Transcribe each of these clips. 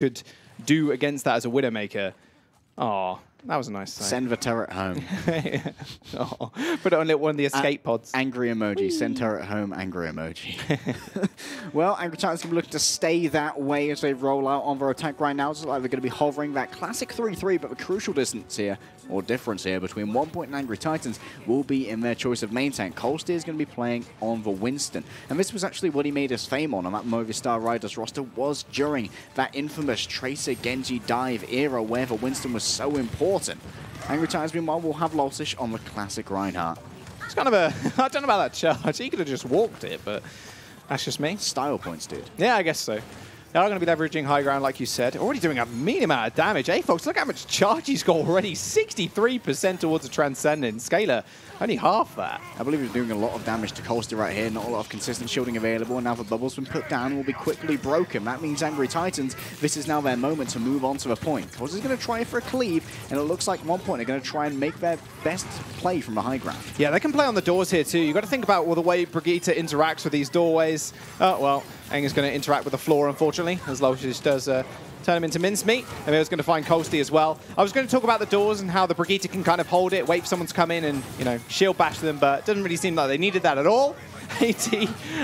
could do against that as a Widowmaker. Oh, that was a nice sight. Send the turret home. Oh, put it on one of the escape pods. Angry emoji. Send turret home, angry emoji. Well, Angry Titans can be looking to stay that way as they roll out on their attack right now. It's like they're going to be hovering that classic 3-3, but the crucial distance here, or difference here, between OnePoint and Angry Titans will be in their choice of main tank. Colsteer is going to be playing on the Winston. And this was actually what he made his fame on that Movistar Riders roster, was during that infamous Tracer Genji dive era where the Winston was so important. Angry Titans, meanwhile, will have Lulsish on the classic Reinhardt. It's kind of a... I don't know about that charge. He could have just walked it, but that's just me. Style points, dude. Yeah, I guess so. They are going to be leveraging high ground, like you said. Already doing a mean amount of damage. Hey, folks, look how much charge he's got already. 63% towards the Transcendent. Scalar, only half that. I believe he's doing a lot of damage to Colsteer right here. Not a lot of consistent shielding available. And now the bubble's been put down and will be quickly broken. That means Angry Titans, this is now their moment to move on to the point. Colsteer's going to try for a cleave, and it looks like OnePoint are going to try and make their best play from the high ground. Yeah, they can play on the doors here, too. You've got to think about the way Brigitte interacts with these doorways. Oh, well, Aang is going to interact with the floor, unfortunately, as Lulsish does turn him into mincemeat. And he was going to find Colsteer as well. I was going to talk about the doors and how the Brigitte can kind of hold it, wait for someone to come in and, you know, shield bash them, but it doesn't really seem like they needed that at all. AT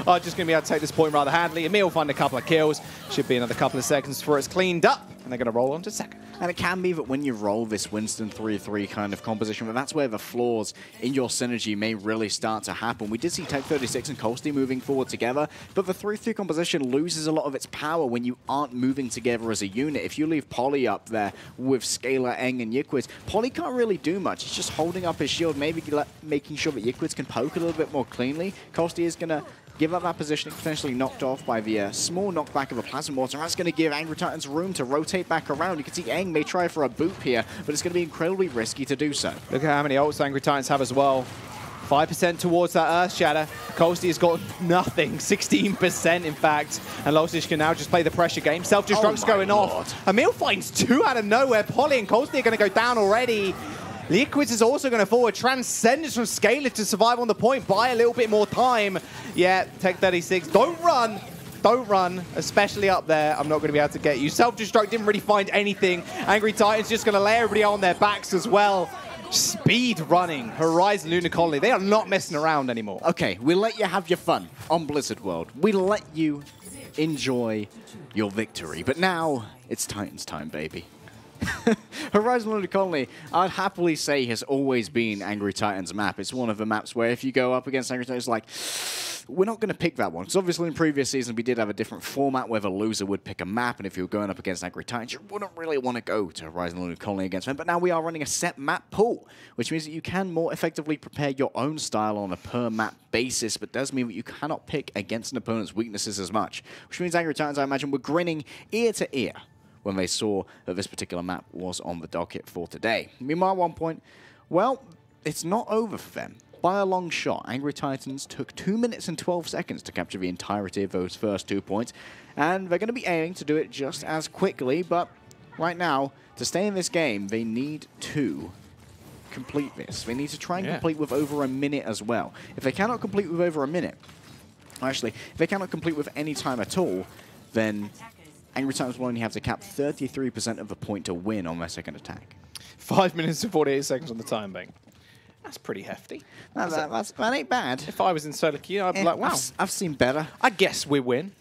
are just going to be able to take this point rather handily. Emil will find a couple of kills. Should be another couple of seconds before it's cleaned up. And they're going to roll on to second. And it can be that when you roll this Winston 3-3 kind of composition, that's where the flaws in your synergy may really start to happen. We did see Tech 36 and Colsteer moving forward together, but the 3-3 composition loses a lot of its power when you aren't moving together as a unit. If you leave Polly up there with Scalar, Aang, and Yiquitz, Polly can't really do much. He's just holding up his shield, maybe making sure that Yiquitz can poke a little bit more cleanly. Colsteer is going to give up that positioning, potentially knocked off by the small knockback of a Plasma Mortar. That's going to give Angry Titans room to rotate back around. You can see Aang may try for a boot here, but it's going to be incredibly risky to do so. Look at how many ults Angry Titans have as well. 5% towards that Earth Shatter. Colsteer's got nothing, 16% in fact. And Lulsish can now just play the pressure game. Self-destruct's going off. Emil finds two out of nowhere. Polly and Colsteer are going to go down already. Yiquitz is also going to forward. Transcendence from Scalar to survive on the point. Buy a little bit more time. Yeah, Tech 36. Don't run. Don't run, especially up there. I'm not going to be able to get you. Self-destruct didn't really find anything. Angry Titans just going to lay everybody on their backs as well. Speed running. Horizon Lunar Colony. They are not messing around anymore. Okay, we'll let you have your fun on Blizzard World. We'll let you enjoy your victory. But now, it's Titans time, baby. Horizon Lunar Colony, I'd happily say, has always been Angry Titans' map. It's one of the maps where if you go up against Angry Titans, like, we're not going to pick that one. Because obviously in previous seasons we did have a different format where the loser would pick a map, and if you were going up against Angry Titans, you wouldn't really want to go to Horizon Lunar Colony against them. But now we are running a set map pool, which means that you can more effectively prepare your own style on a per-map basis, but does mean that you cannot pick against an opponent's weaknesses as much. Which means Angry Titans, I imagine, were grinning ear to ear when they saw that this particular map was on the docket for today. Meanwhile, OnePoint, well, it's not over for them. By a long shot, Angry Titans took 2 minutes and 12 seconds to capture the entirety of those first 2 points, and they're going to be aiming to do it just as quickly, but right now, to stay in this game, they need to complete this. They need to try and complete with over a minute as well. If they cannot complete with over a minute, actually, if they cannot complete with any time at all, then Angry Titans will only have to cap 33% of the point to win on their second attack. 5 minutes and 48 seconds on the time bank. That's pretty hefty. That ain't bad. If I was in solo queue, I'd be like, wow. I've seen better. I guess we win.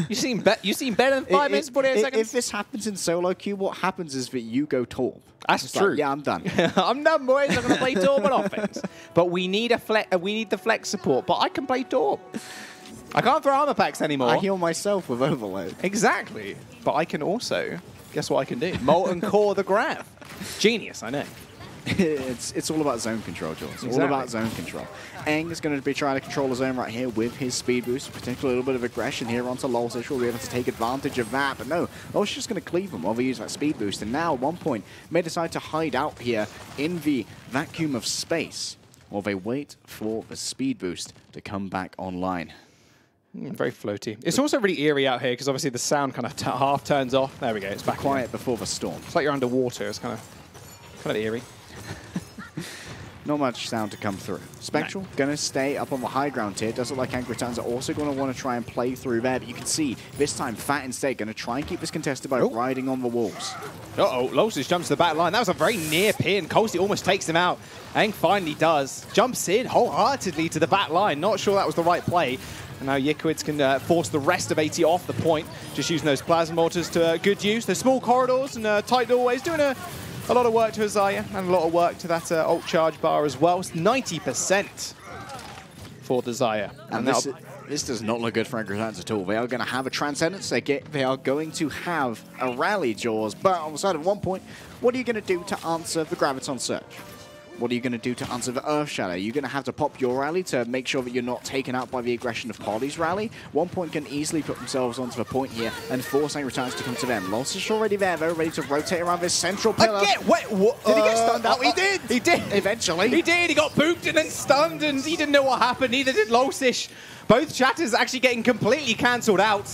You seen better than 5 minutes and 48 seconds? If this happens in solo queue, what happens is that you go torp. That's true. Like, yeah, I'm done. I'm done, boys. I'm going to play torp on offense. But we need the flex support. But I can play torp. I can't throw armor packs anymore. I heal myself with Overload. Exactly. But I can also, guess what I can do? Molten Core the Graph. Genius, I know. It's all about zone control, Joel. It's all about zone control. Aang is going to be trying to control the zone right here with his speed boost. Potentially a little bit of aggression here onto Lulsish. Will be able to take advantage of that. But no, Lulsish is going to cleave him while they use that speed boost. And now, at OnePoint, may decide to hide out here in the vacuum of space while they wait for the speed boost to come back online. Very floaty. It's also really eerie out here because obviously the sound kind of half turns off. There we go. It's back quiet before the storm. It's like you're underwater. It's kind of eerie. not much sound to come through. Spectral going to stay up on the high ground here. Does look like Angry Titans are also going to want to try and play through there. But you can see this time Fat instead going to try and keep this contested by riding on the walls. Uh-oh, Lotus jumps to the back line. That was a very near pin. Coasty almost takes him out. Aang finally does. Jumps in wholeheartedly to the back line. Not sure that was the right play. And now Yickwids can force the rest of AT off the point. Just using those plasma mortars to good use. The small corridors and tight doorways doing a lot of work to Azaya and a lot of work to that ult charge bar as well. It's 90% for the Zaya. And this does not look good for Angry Titans at all. They are going to have a Transcendence. They are going to have a Rally Jaws. But on the side of OnePoint, what are you going to do to answer the Graviton Surge? What are you going to do to answer the Earth Shadow? You're going to have to pop your rally to make sure that you're not taken out by the aggression of Polly's rally. OnePoint can easily put themselves onto the point here and force Angry Titans to come to them. Loss is already there. They're ready to rotate around this central pillar. Wait, what? Did he get stunned out? He did. He did. Eventually. He did. He got booped and then stunned, and he didn't know what happened. Neither did Losish. Both chatters actually getting completely cancelled out.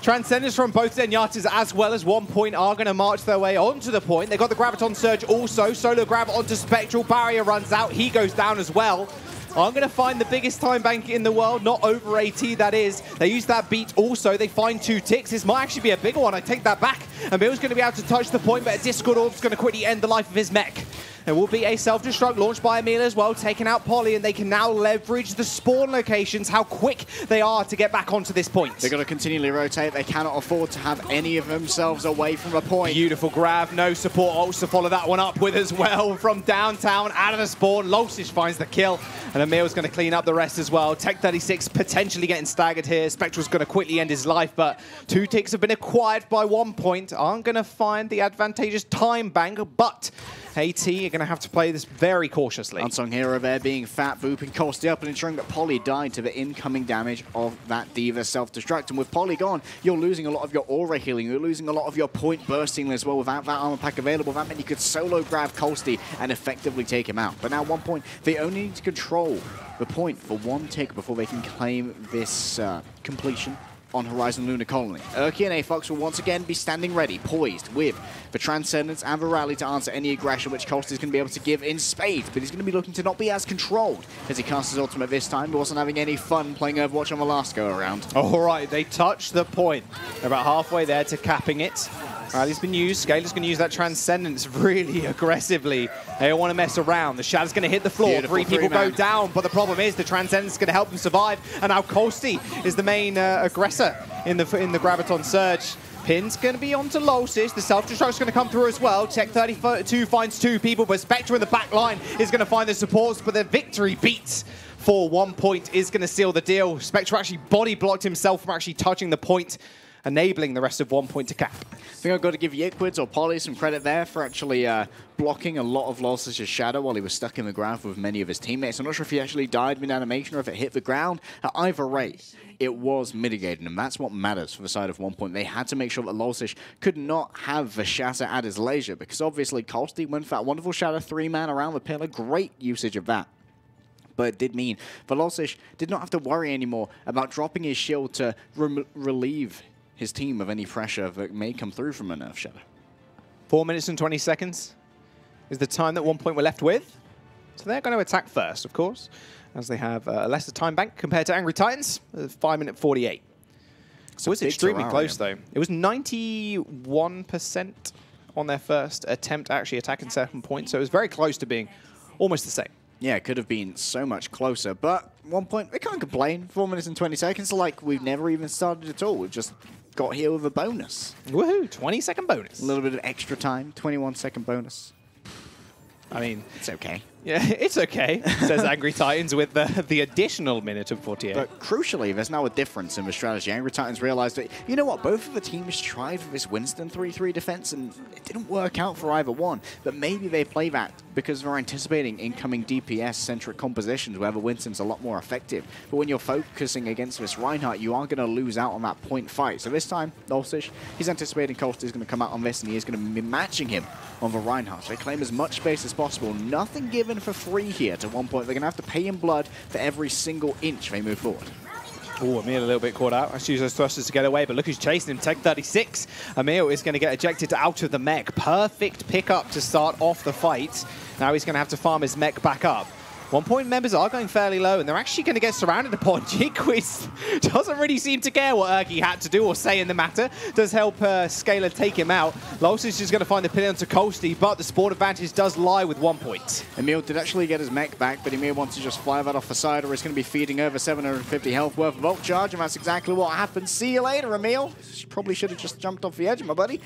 Transcenders from both Zenyatas as well as OnePoint are going to march their way onto the point. They've got the Graviton Surge also. Solo grab onto Spectral. Barrier runs out. He goes down as well. I'm going to find the biggest time bank in the world, not over AT, that is. They use that beat also. They find 2 ticks. This might actually be a bigger one. I take that back. And Bill's going to be able to touch the point, but a Discord Orb's going to quickly end the life of his mech. There will be a self-destruct launched by Emil as well, taking out Polly, and they can now leverage the spawn locations, how quick they are to get back onto this point. They've got to continually rotate. They cannot afford to have any of themselves away from a point. Beautiful grab. No support ults to follow that one up with as well. From downtown, out of the spawn, Losish finds the kill, and Emil's going to clean up the rest as well. Tech 36 potentially getting staggered here. Spectral's going to quickly end his life, but 2 ticks have been acquired by OnePoint. Aren't going to find the advantageous time bank, but AT are going to have to play this very cautiously. Unsung hero there being Fat, booping Costi up and ensuring that Polly died to the incoming damage of that D.Va self-destruct. And with Polly gone, you're losing a lot of your aura healing. You're losing a lot of your point bursting as well. Without that armor pack available, that meant you could solo grab Costi and effectively take him out. But now OnePoint, they only need to control the point for 1 tick before they can claim this completion on Horizon Lunar Colony. Urki and AFox will once again be standing ready, poised with the Transcendence and the Rally to answer any aggression which Costa is going to be able to give in spades, but he's going to be looking to not be as controlled as he casts his ultimate this time. He wasn't having any fun playing Overwatch on the last go-around. All right, they touch the point. They're about halfway there to capping it. Rally's been used. Scalar's going to use that Transcendence really aggressively. They don't want to mess around. The Shadow's going to hit the floor. Beautiful, 3 people go down, but the problem is the Transcendence is going to help them survive. And now Costi is the main aggressor in the Graviton Surge. Pin's going to be onto Losish. The self-destruct's going to come through as well. Tech 32 finds 2 people, but Spectre in the back line is going to find the supports, but the victory beats for OnePoint is going to seal the deal. Spectre actually body blocked himself from actually touching the point, enabling the rest of OnePoint to cap. I think I've got to give Yickwids or Polly some credit there for actually blocking a lot of Losish's shadow while he was stuck in the ground with many of his teammates. I'm not sure if he actually died mid-animation or if it hit the ground. At either rate, it was mitigated, and that's what matters for the side of OnePoint. They had to make sure that Losish could not have the shatter at his leisure, because obviously Costi went for that wonderful shatter 3-man around the pillar. Great usage of that. But it did mean Velocish did not have to worry anymore about dropping his shield to relieve his team of any pressure that may come through from an Earth Shadow. 4 minutes and 20 seconds is the time that OnePoint were left with. So they're going to attack first, of course, as they have a lesser time bank compared to Angry Titans, 5 minute 48. So it's extremely close, though. It was 91% on their first attempt actually attacking second point, so it was very close to being almost the same. Yeah, it could have been so much closer, but OnePoint, we can't complain. 4 minutes and 20 seconds, like we've never even started at all. We've just got here with a bonus. Woohoo, 20-second bonus. A little bit of extra time, 21-second bonus. I mean, it's okay. Yeah, it's okay, says Angry Titans with the additional minute of 48. But crucially, there's now a difference in the strategy. Angry Titans realized that, you know what, both of the teams tried for this Winston 3-3 defense, and it didn't work out for either one. But maybe they play that because they're anticipating incoming DPS-centric compositions where the Winston's a lot more effective. But when you're focusing against this Reinhardt, you are going to lose out on that point fight. So this time, Losish, he's anticipating Costa is going to come out on this, and he is going to be matching him on the Reinhardt. So they claim as much space as possible. Nothing given for free here to OnePoint. They're going to have to pay in blood for every single inch they move forward. Oh, Emil a little bit caught out. Let's use those thrusters to get away, but look who's chasing him. Tech 36. Emil is going to get ejected out of the mech. Perfect pickup to start off the fight. Now he's going to have to farm his mech back up. OnePoint members are going fairly low, and they're actually going to get surrounded upon. Jiquid doesn't really seem to care what Erky had to do or say in the matter. Does help Scalar take him out. Losich is going to find the pin onto Colsty, but the spawn advantage does lie with OnePoint. Emil did actually get his mech back, but Emil wants to just fly that off the side, or he's going to be feeding over 750 health worth of Volt Charge, and that's exactly what happened. See you later, Emil. Probably should have just jumped off the edge, my buddy.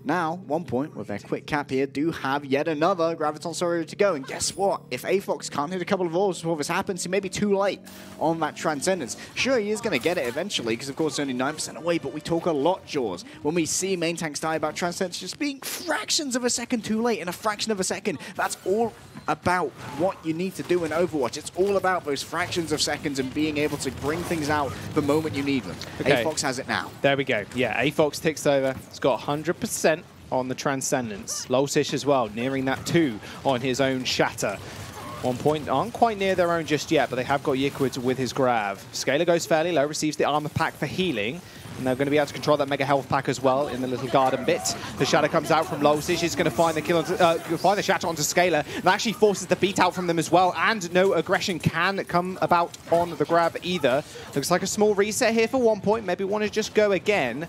Now, OnePoint, with their quick cap here, do have yet another Graviton Sorrow to go. And guess what? If AFox can't hit a couple of balls before this happens, he may be too late on that Transcendence. Sure, he is going to get it eventually, because of course it's only 9% away, but we talk a lot, Jaws, when we see main tanks die about Transcendence just being fractions of a second too late in a fraction of a second. That's all about what you need to do in Overwatch. It's all about those fractions of seconds and being able to bring things out the moment you need them. Okay. AFox has it now. There we go. Yeah, AFox ticks over. It's got 100% on the Transcendence. Losish as well, nearing that 2 on his own Shatter. OnePoint aren't quite near their own just yet, but they have got Jiquid with his Grav. Scalar goes fairly low, receives the armor pack for healing. And they're going to be able to control that Mega Health Pack as well in the little garden bit. The Shatter comes out from Losish. He's going to find the kill, find the Shatter onto Scalar. And actually forces the beat out from them as well. And no aggression can come about on the grab either. Looks like a small reset here for OnePoint. Maybe want to just go again.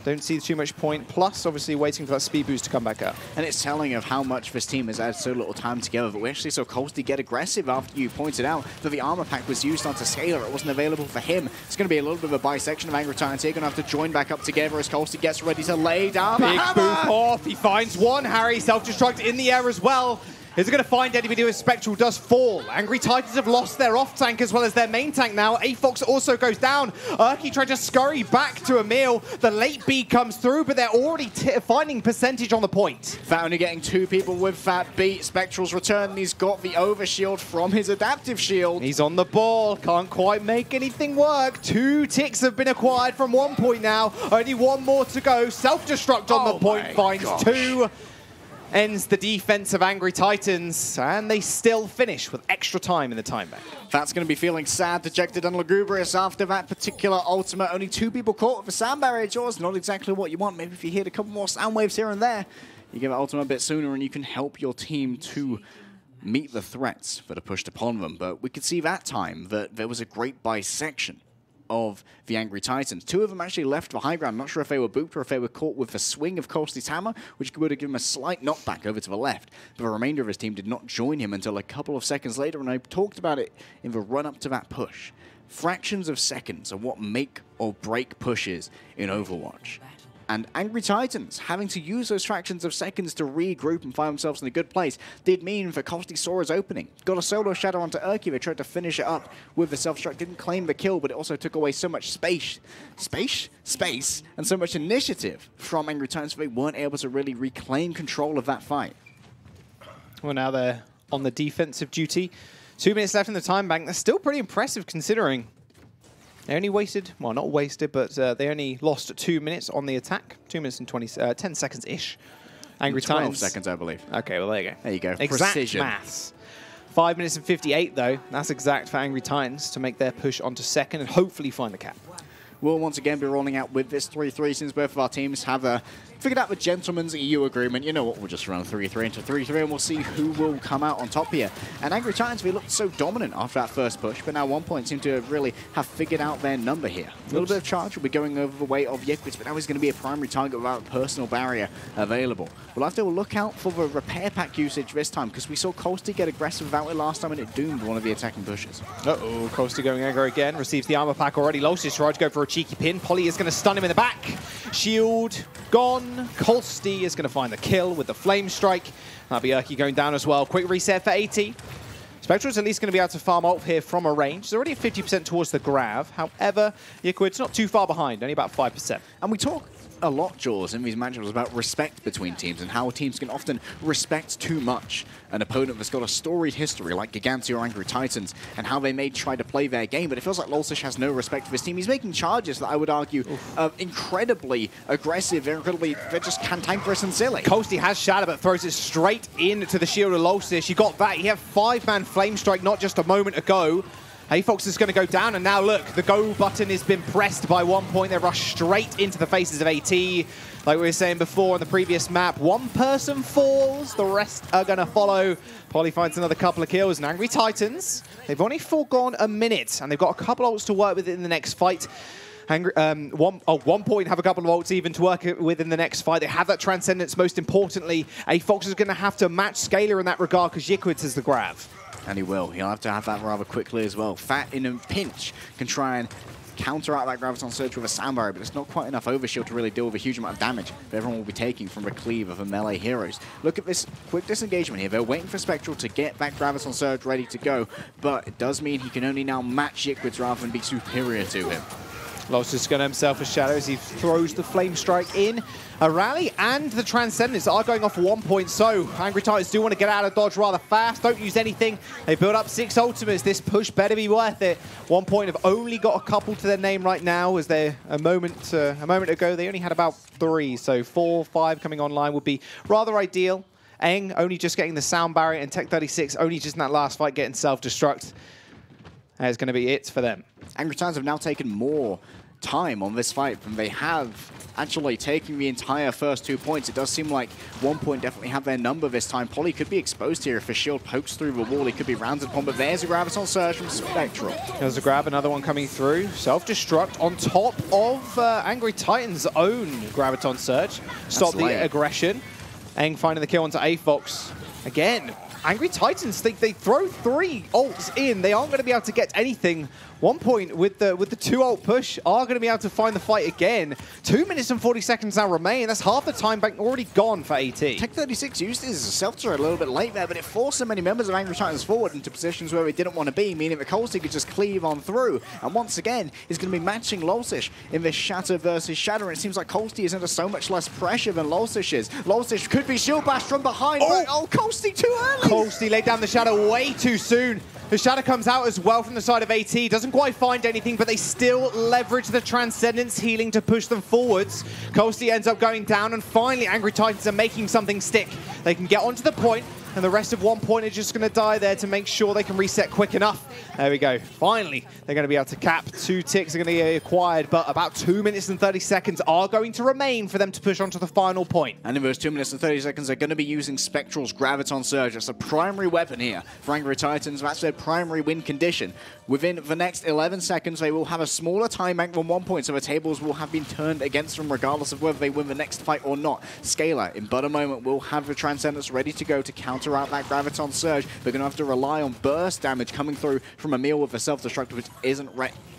Don't see too much point, plus obviously waiting for that speed boost to come back up. And it's telling of how much this team has had so little time together, but we actually saw Colsty get aggressive after you pointed out that the armor pack was used onto Scalar. It wasn't available for him. It's going to be a little bit of a bisection of Angry Titans here. Going to have to join back up together as Colsty gets ready to lay down the hammer. Big boop off. He finds one. Harry self-destruct in the air as well. Is it going to find anybody with Spectral does fall. Angry Titans have lost their off-tank as well as their main tank now. AFox also goes down. Erky tried to scurry back to Emil. The late beat comes through, but they're already finding percentage on the point. Fat only getting 2 people with that beat. Spectral's return, and he's got the overshield from his adaptive shield. He's on the ball. Can't quite make anything work. 2 ticks have been acquired from OnePoint now. Only 1 more to go. Self-destruct on the point, finds 2. Ends the defense of Angry Titans, and they still finish with extra time in the time bank. That's going to be feeling sad, dejected, and lugubrious after that particular ultimate. Only 2 people caught with the sound barrier, Jaws. Not exactly what you want. Maybe if you hit a couple more sound waves here and there, you give it ultimate a bit sooner, and you can help your team to meet the threats that are pushed upon them. But we could see that time that there was a great bisection of the Angry Titans. 2 of them actually left the high ground. I'm not sure if they were booped or if they were caught with the swing of Colsty's hammer, which would have given him a slight knockback over to the left. But the remainder of his team did not join him until a couple of seconds later, and I talked about it in the run-up to that push. Fractions of seconds are what make or break pushes in Overwatch. And Angry Titans having to use those fractions of seconds to regroup and find themselves in a good place did mean that Colsty saw his opening. Got a solo shadow onto Erky. They tried to finish it up with the self-destruct. Didn't claim the kill, but it also took away so much space, and so much initiative from Angry Titans, so they weren't able to really reclaim control of that fight. Well, now they're on the defensive duty. 2 minutes left in the time bank. That's still pretty impressive considering they only wasted, well, not wasted, but they only lost 2 minutes on the attack. 2 minutes and 10 seconds-ish. Angry Titans. 12 seconds, I believe. Okay, well, there you go. There you go. Exact Precision. maths. 5 minutes and 58, though. That's exact for Angry Titans to make their push onto second and hopefully find the cap. We'll once again be rolling out with this 3-3 since both of our teams have figured out the gentleman's EU agreement. You know what, we'll just run 3-3 into 3-3 and we'll see who will come out on top here. And Angry Titans, we looked so dominant after that first push, but now OnePoint seem to really have figured out their number here. A little bit of charge will be going over the way of Jiquid, but now he's going to be a primary target without a personal barrier available. We'll have to look out for the repair pack usage this time, because we saw Colsty get aggressive without it last time and it doomed one of the attacking pushes. Uh-oh, Colsty going aggro again, receives the armor pack already. Losish tried to go for a cheeky pin. Polly is going to stun him in the back. Shield gone. Colsty is going to find the kill with the flame strike. That'll be Erky going down as well. Quick reset for 80. Spectral's at least going to be able to farm ult here from a range. He's already at 50% towards the Grav. However, Jiquid's not too far behind, only about 5%. And we talk a lot, Jaws, in these matchups about respect between teams and how teams can often respect too much an opponent that's got a storied history like Gigantia or Angry Titans and how they may try to play their game. But it feels like Losish has no respect for his team. He's making charges that I would argue are incredibly aggressive, they're just cantankerous and silly. Colsty has Shatter, but throws it straight into the shield of Losish. You got that. He had 5-man flame strike not just a moment ago. Avox is going to go down, and now look, the go button has been pressed by OnePoint. They rush straight into the faces of AT. Like we were saying before on the previous map, one person falls, the rest are going to follow. Polly finds another couple of kills, and Angry Titans, they've only foregone a minute, and they've got a couple ults to work with in the next fight. OnePoint have a couple of ults even to work with in the next fight. They have that Transcendence, most importantly. Avox is going to have to match Scalar in that regard because Yikwitz is the grab. And he will. He'll have to have that rather quickly as well. Fat in a pinch can try and counter out that Graviton Surge with a sound barrier, but it's not quite enough overshield to really deal with a huge amount of damage that everyone will be taking from a cleave of a melee heroes. Look at this quick disengagement here. They're waiting for Spectral to get that Graviton Surge ready to go, but it does mean he can only now match Yikwitz rather than be superior to him. Lost is going to himself a shadow as he throws the Flame Strike in. A rally and the Transcendence are going off OnePoint, so Angry Titans do want to get out of dodge rather fast. Don't use anything. They build up 6 ultimates. This push better be worth it. OnePoint have only got a couple to their name right now, as they're a moment ago they only had about 3, so 4, 5 coming online would be rather ideal. Eng only just getting the sound barrier, and Tech 36 only just in that last fight getting self-destruct. That's going to be it for them. Angry Titans have now taken more time on this fight than they have actually taking the entire first 2 points. It does seem like OnePoint definitely have their number this time. Polly could be exposed here if the shield pokes through the wall. He could be rounded upon, but there's a Graviton Surge from Spectral. There's a grab, another one coming through. Self-destruct on top of Angry Titans' own Graviton Surge. Stop the aggression. Eng finding the kill onto Avox. Again, Angry Titans think they throw 3 ults in. They aren't going to be able to get anything. OnePoint with the 2 ult push are going to be able to find the fight again. 2 minutes and 40 seconds now remain. That's half the time bank already gone for AT. Tech 36 used it as a self-destruct a little bit late there, but it forced so many members of Angry Titans forward into positions where they didn't want to be, meaning that Colsey could just cleave on through. And once again, he's going to be matching Lolsish in this Shatter versus Shatter. And it seems like Colsey is under so much less pressure than Lolsish is. Lolsish could be shield bashed from behind, but Colsey too early. Colsey laid down the Shadow way too soon. The Shadow comes out as well from the side of AT. Doesn't quite find anything, but they still leverage the Transcendence healing to push them forwards. Colsey ends up going down, and finally Angry Titans are making something stick. They can get onto the point, and the rest of OnePoint are just going to die there to make sure they can reset quick enough. There we go. Finally, they're going to be able to cap. 2 ticks are going to get acquired, but about 2 minutes and 30 seconds are going to remain for them to push onto the final point. And in those 2 minutes and 30 seconds, they're going to be using Spectral's Graviton Surge. That's a primary weapon here for Angry Titans. That's their primary win condition. Within the next 11 seconds, they will have a smaller time bank than OnePoint, so the tables will have been turned against them regardless of whether they win the next fight or not. Scalar, in but a moment, will have the Transcendence ready to go to counter out that Graviton Surge. They're going to have to rely on burst damage coming through from Emil with a self-destruct, which isn't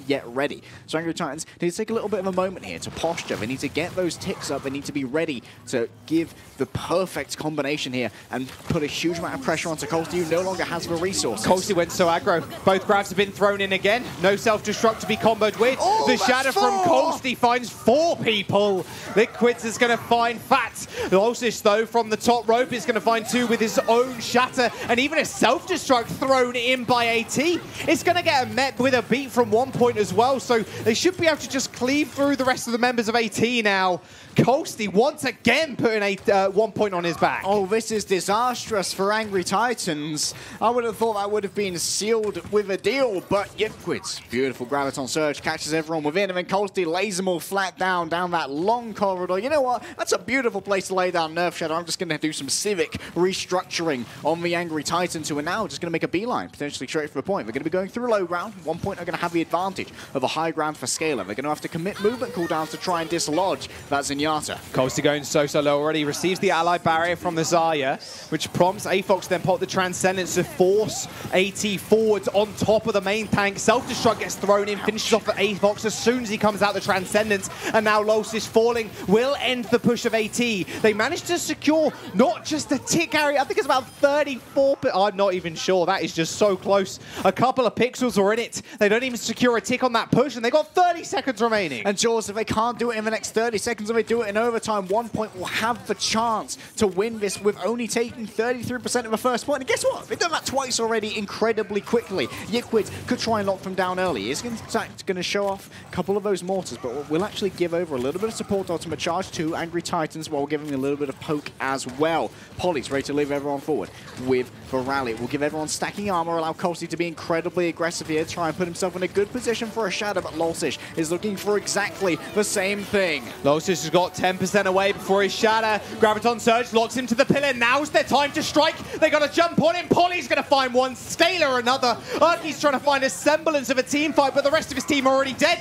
yet ready. So Angry Titans need to take a little bit of a moment here to posture. They need to get those ticks up. They need to be ready to give the perfect combination here and put a huge amount of pressure onto Colsey, who no longer has the resources. Colsey went so aggro. Both grabs have been thrown in again. No self-destruct to be comboed with. The Shadow from Colsey finds 4 people. Liquids is going to find Fat. Lolsish, though, from the top rope is going to find 2 with his own Shatter, and even a self-destruct thrown in by AT. It's going to get met with a beat from OnePoint as well, so they should be able to just cleave through the rest of the members of AT now. Colsey once again putting OnePoint on his back. Oh, this is disastrous for Angry Titans. I would have thought that would have been sealed with a deal, but Yikwitz, beautiful Graviton Surge, catches everyone within, and then Colsey lays them all flat down that long corridor. You know what? That's a beautiful place to lay down Nerf Shadow. I'm just going to do some civic restructuring on the Angry Titans, who are now just going to make a beeline, potentially straight for the point. They're going to be going through low ground. OnePoint are going to have the advantage of a high ground for Scalar. They're going to have to commit movement cooldowns to try and dislodge that Zenyatta. Colsey going so low already. Receives the ally barrier from the Zarya, which prompts Avox then pop the Transcendence to force AT forwards on top of the main tank. Self-destruct gets thrown in, finishes off at Avox as soon as he comes out the Transcendence, and now Lolsish falling will end the push of AT. They managed to secure not just a tick area, I think it's about 34, I'm not even sure, that is just so close. A couple of pixels are in it. They don't even secure a tick on that push, and they got 30 seconds remaining. And Jaws, if they can't do it in the next 30 seconds, if they do do it in overtime, 1Point will have the chance to win this with only taking 33% of the first point. And guess what? They've done that twice already incredibly quickly. Yiquid could try and lock them down early. He's in fact going to show off a couple of those mortars, but we'll actually give over a little bit of support ultimate charge to Angry Titans while giving a little bit of poke as well. Polly's ready to leave everyone forward with the rally. We'll give everyone stacking armor, allow Colsey to be incredibly aggressive here, try and put himself in a good position for a shadow, but Lolsish is looking for exactly the same thing. Lolsish has got 10% away before his shatter. Graviton Surge locks him to the pillar. Now's their time to strike. They got to jump on him. Polly's going to find one. Scalar another. Urki's trying to find a semblance of a team fight, but the rest of his team are already dead.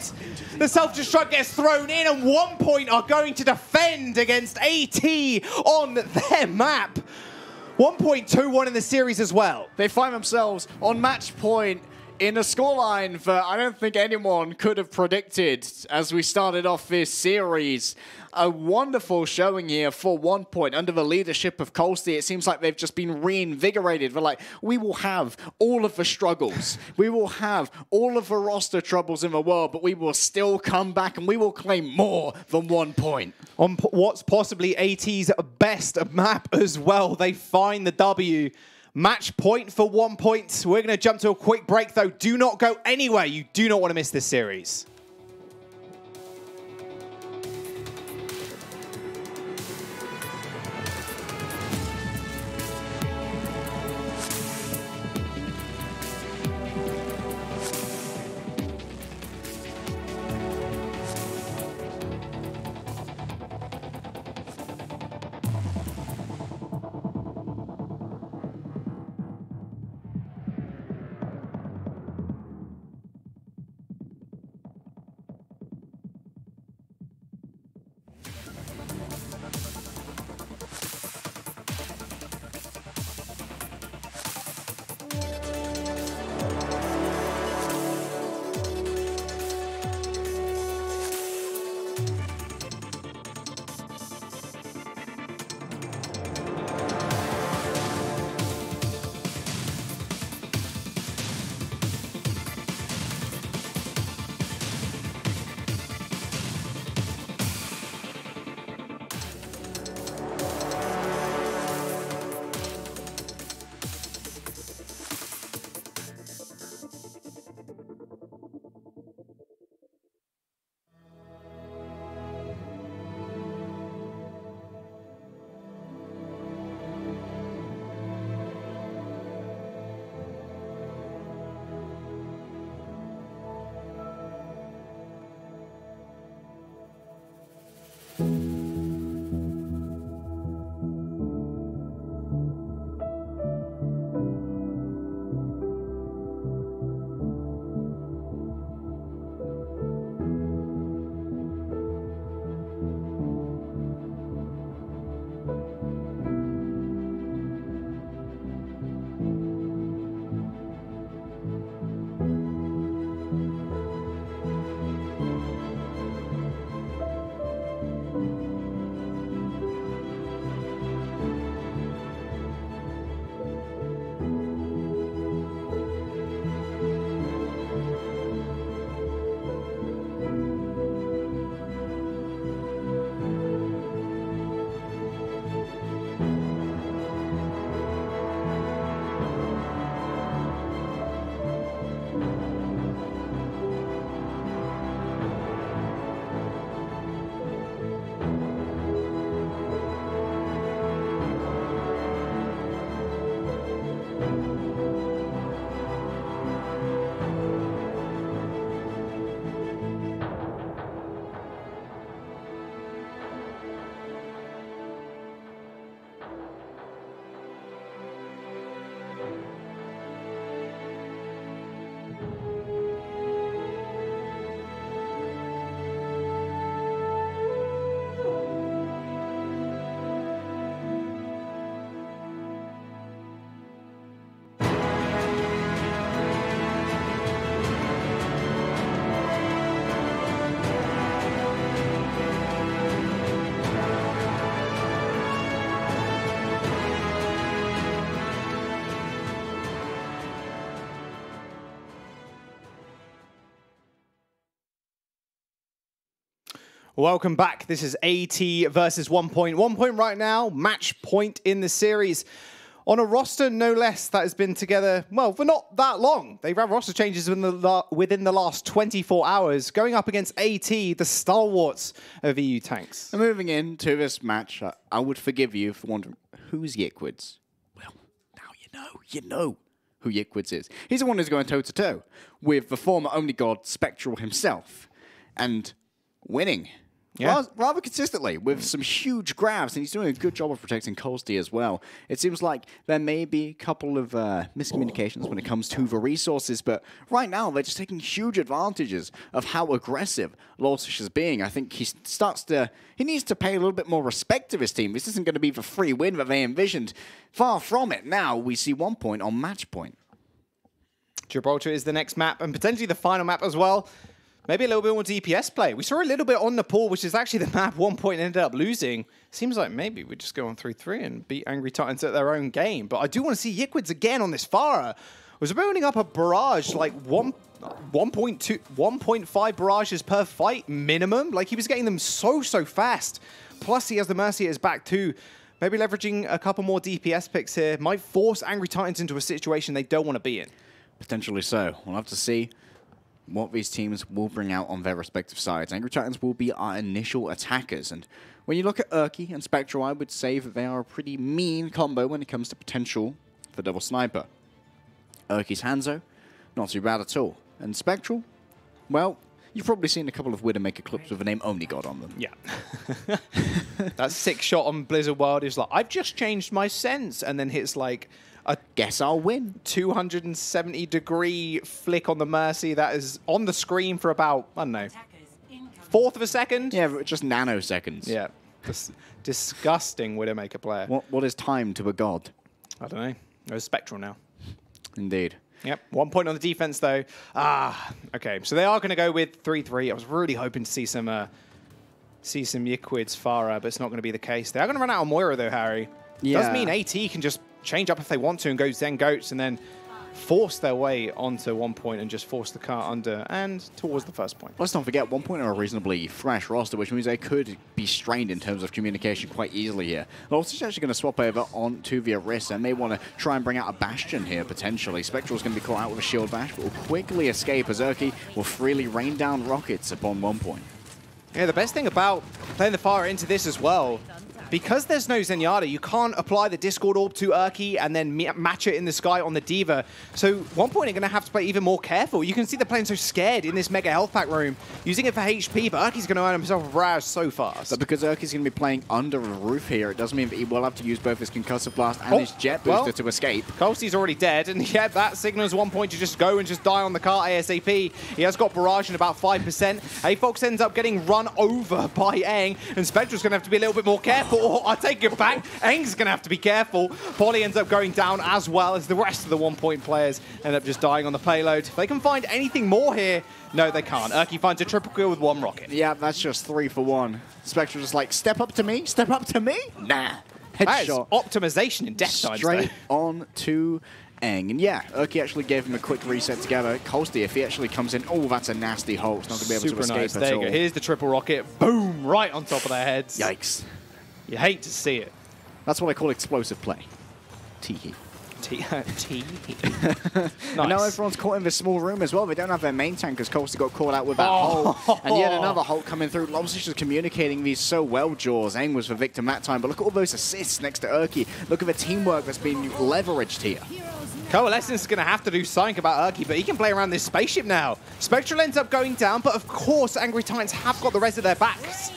The self-destruct gets thrown in, and 1Point are going to defend against AT on their map. 1Point 2-1 in the series as well. They find themselves on match point in a scoreline that I don't think anyone could have predicted as we started off this series. A wonderful showing here for 1Point under the leadership of Colsey. It seems like they've just been reinvigorated. They're like, we will have all of the struggles. We will have all of the roster troubles in the world, but we will still come back and we will claim more than 1Point. On what's possibly AT's best map as well, they find the W. Match point for 1Point. We're going to jump to a quick break, though. Do not go anywhere. You do not want to miss this series. Welcome back. This is AT versus OnePoint. OnePoint right now, match point in the series. On a roster, no less, that has been together, well, for not that long. They've had roster changes within the last 24 hours, going up against AT, the stalwarts of EU tanks. And moving into this match, I would forgive you for wondering, who's Yickwids? Well, now you know who Yickwids is. He's the one who's going toe-to-toe with the former Only God, Spectral himself, and winning. Yeah. Rather consistently, with some huge grabs, and he's doing a good job of protecting Colsty as well. It seems like there may be a couple of miscommunications when it comes to the resources, but right now they're just taking huge advantages of how aggressive Lawsish is being. I think he needs to pay a little bit more respect to his team. This isn't going to be the free win that they envisioned. Far from it. Now we see OnePoint on match point. Gibraltar is the next map, and potentially the final map as well. Maybe a little bit more DPS play. We saw a little bit on Nepal, which is actually the map OnePoint ended up losing. Seems like maybe we just go on 3-3 and beat Angry Titans at their own game. But I do want to see Yickwids again on this Farah. Was building up a barrage, like 1.5 barrages per fight minimum. Like he was getting them so fast. Plus he has the Mercy at his back too. Maybe leveraging a couple more DPS picks here might force Angry Titans into a situation they don't want to be in. Potentially so. We'll have to see what these teams will bring out on their respective sides. Angry Titans will be our initial attackers, and when you look at Urki and Spectral, I would say that they are a pretty mean combo when it comes to potential for double sniper. Urki's Hanzo, not too bad at all. And Spectral, well, you've probably seen a couple of Widowmaker clips with the name Only God on them. Yeah. That 6 shot on Blizzard World is like, I've just changed my sense, and then hits like a guess I'll win 270-degree flick on the Mercy that is on the screen for about, I don't know, 1/4 of a second? Yeah, just nanoseconds. Yeah. Disgusting Widowmaker player. What is time to a god? I don't know. It's Spectral now. Indeed. Yep. OnePoint on the defense, though. Okay. So they are going to go with 3-3. I was really hoping to see some Yickwids Farah, but it's not going to be the case. They are going to run out on Moira, though, Harry. Yeah. Does mean AT can just change up if they want to and go Zen Goats and then force their way onto OnePoint and just force the car under and towards the first point. Let's not forget, OnePoint are a reasonably fresh roster, which means they could be strained in terms of communication quite easily here. Lawsish actually going to swap over onto the Orisa and may want to try and bring out a Bastion here, potentially. Spectral's going to be caught out with a shield bash, but will quickly escape as Urki will freely rain down rockets upon OnePoint. Yeah, the best thing about playing the Farah into this as well, because there's no Zenyatta, you can't apply the Discord Orb to Urki and then match it in the sky on the Diva. So OnePoint are going to have to play even more careful. You can see they're playing so scared in this Mega Health Pack room, using it for HP, but Urki's going to earn himself a barrage so fast. But because Urki's going to be playing under a roof here, it does mean that he will have to use both his Concussive Blast and his Jet Booster to escape. Colsty's already dead, and yeah, that signals OnePoint to just go and just die on the car ASAP. He has got barrage in about 5%. Avox ends up getting run over by Eng, and Spectral's going to have to be a little bit more careful. Oh, I take it back. Eng's going to have to be careful. Polly ends up going down as well as the rest of the OnePoint players end up just dying on the payload. If they can find anything more here, no, they can't. Urki finds a triple kill with 1 rocket. Yeah, that's just 3 for 1. Spectral just like, step up to me? Step up to me? Nah. Headshot. Optimization in death times, straight on to Eng. And yeah, Urki actually gave him a quick reset together. Colsty, if he actually comes in, oh, that's a nasty hole. It's not going to be able to escape at all. Here's the triple rocket. Boom! Right on top of their heads. Yikes. You hate to see it. That's what I call explosive play. Teehee. Teehee. Nice. And now everyone's caught in this small room as well. They don't have their main tank because Colsty got caught out with that hole. And yet another hole coming through. Lawsish is communicating these so well, Jaws. Eng was the victim that time. But look at all those assists next to Urki. Look at the teamwork that's been leveraged here. Coalescence is going to have to do something about Urki, but he can play around this spaceship now. Spectral ends up going down, but of course Angry Titans have got the rest of their backs.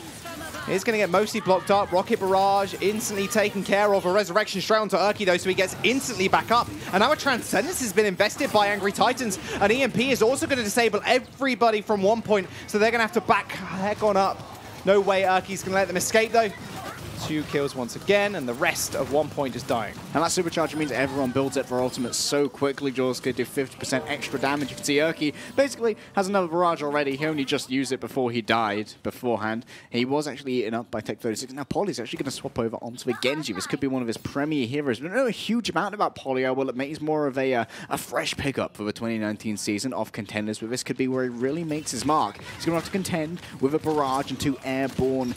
He's going to get mostly blocked up. Rocket barrage instantly taken care of. A resurrection straight onto Urki, though, so he gets instantly back up. And now a Transcendence has been invested by Angry Titans. An EMP is also going to disable everybody from OnePoint, so they're going to have to back heck on up. No way Urki's going to let them escape, though. 2 kills once again, and the rest of One.PoinT is dying. And that supercharger means everyone builds it for ultimate so quickly. Jaws could do 50% extra damage. You can see Erky basically has another barrage already. He only just used it before he died beforehand. He was actually eaten up by Tech 36. Now Polly's actually going to swap over onto the Genji. This could be one of his premier heroes. We don't know a huge amount about Polly. I will admit he's more of a fresh pickup for the 2019 season of Contenders, but this could be where he really makes his mark. He's going to have to contend with a barrage and 2 airborne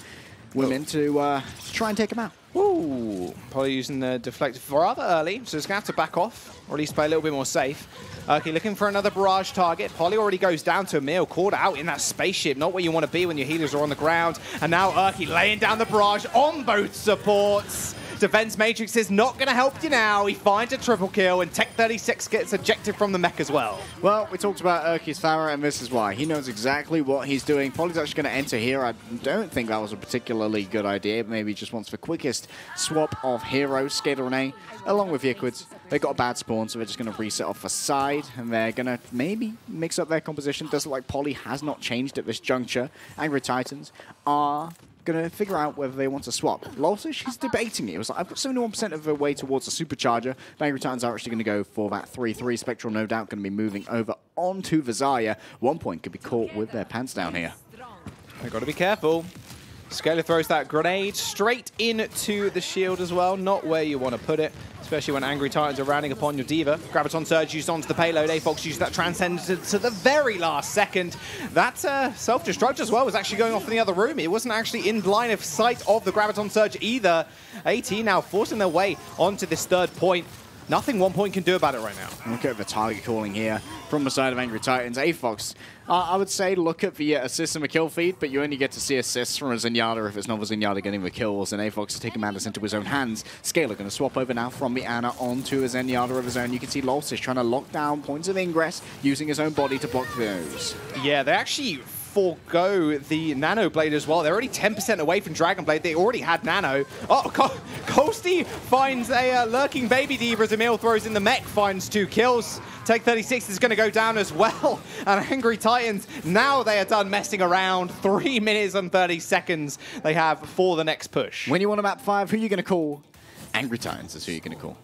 women to try and take him out. Ooh, Polly using the deflector rather early, so he's going to have to back off, or at least play a little bit more safe. Erky looking for another barrage target. Polly already goes down to Emil, caught out in that spaceship. Not where you want to be when your healers are on the ground. And now Erky laying down the barrage on both supports. Defense Matrix is not going to help you now. He finds a triple kill, and Tech 36 gets ejected from the mech as well. Well, we talked about Erky's Farah, and this is why. He knows exactly what he's doing. Polly's actually going to enter here. I don't think that was a particularly good idea. Maybe he just wants the quickest swap of heroes. Skater Renee, along with Yiquids. They got a bad spawn, so they're just going to reset off the side, and they're going to maybe mix up their composition. Does look like Polly has not changed at this juncture. Angry Titans are going to figure out whether they want to swap. Lolsa, she's debating it. It was like, I've got 71% of the way towards a supercharger. The Angry Titans are actually going to go for that 3-3. Spectral, no doubt, going to be moving over onto the Zarya. One.PoinT could be caught with their pants down here. They've got to be careful. Scaler throws that grenade straight into the shield as well. Not where you want to put it, especially when Angry Titans are rounding upon your Diva. Graviton Surge used onto the payload. AFOX used that Transcend to the very last second. That self-destruct as well was actually going off in the other room. It wasn't actually in line of sight of the Graviton Surge either. AT now forcing their way onto this 3rd point. Nothing One.PoinT can do about it right now. Look at the target calling here from the side of Angry Titans. AFOX, I would say look at the assists and the kill feed, but you only get to see assists from a Zenyatta if it's not the Zenyatta getting the kills, and AFOX is taking matters into his own hands. Scaler going to swap over now from the Ana onto a Zenyatta of his own. You can see Lolsish trying to lock down points of ingress, using his own body to block those. Yeah, they actually forgo the Nano Blade as well. They're already 10% away from Dragon Blade. They already had Nano. Oh, Colsty finds a lurking baby Diva as Emil throws in the mech, finds 2 kills. Tech 36 is going to go down as well. And Angry Titans, now they are done messing around. 3 minutes and 30 seconds they have for the next push. When you want a map 5, who are you going to call? Angry Titans is who you're going to call.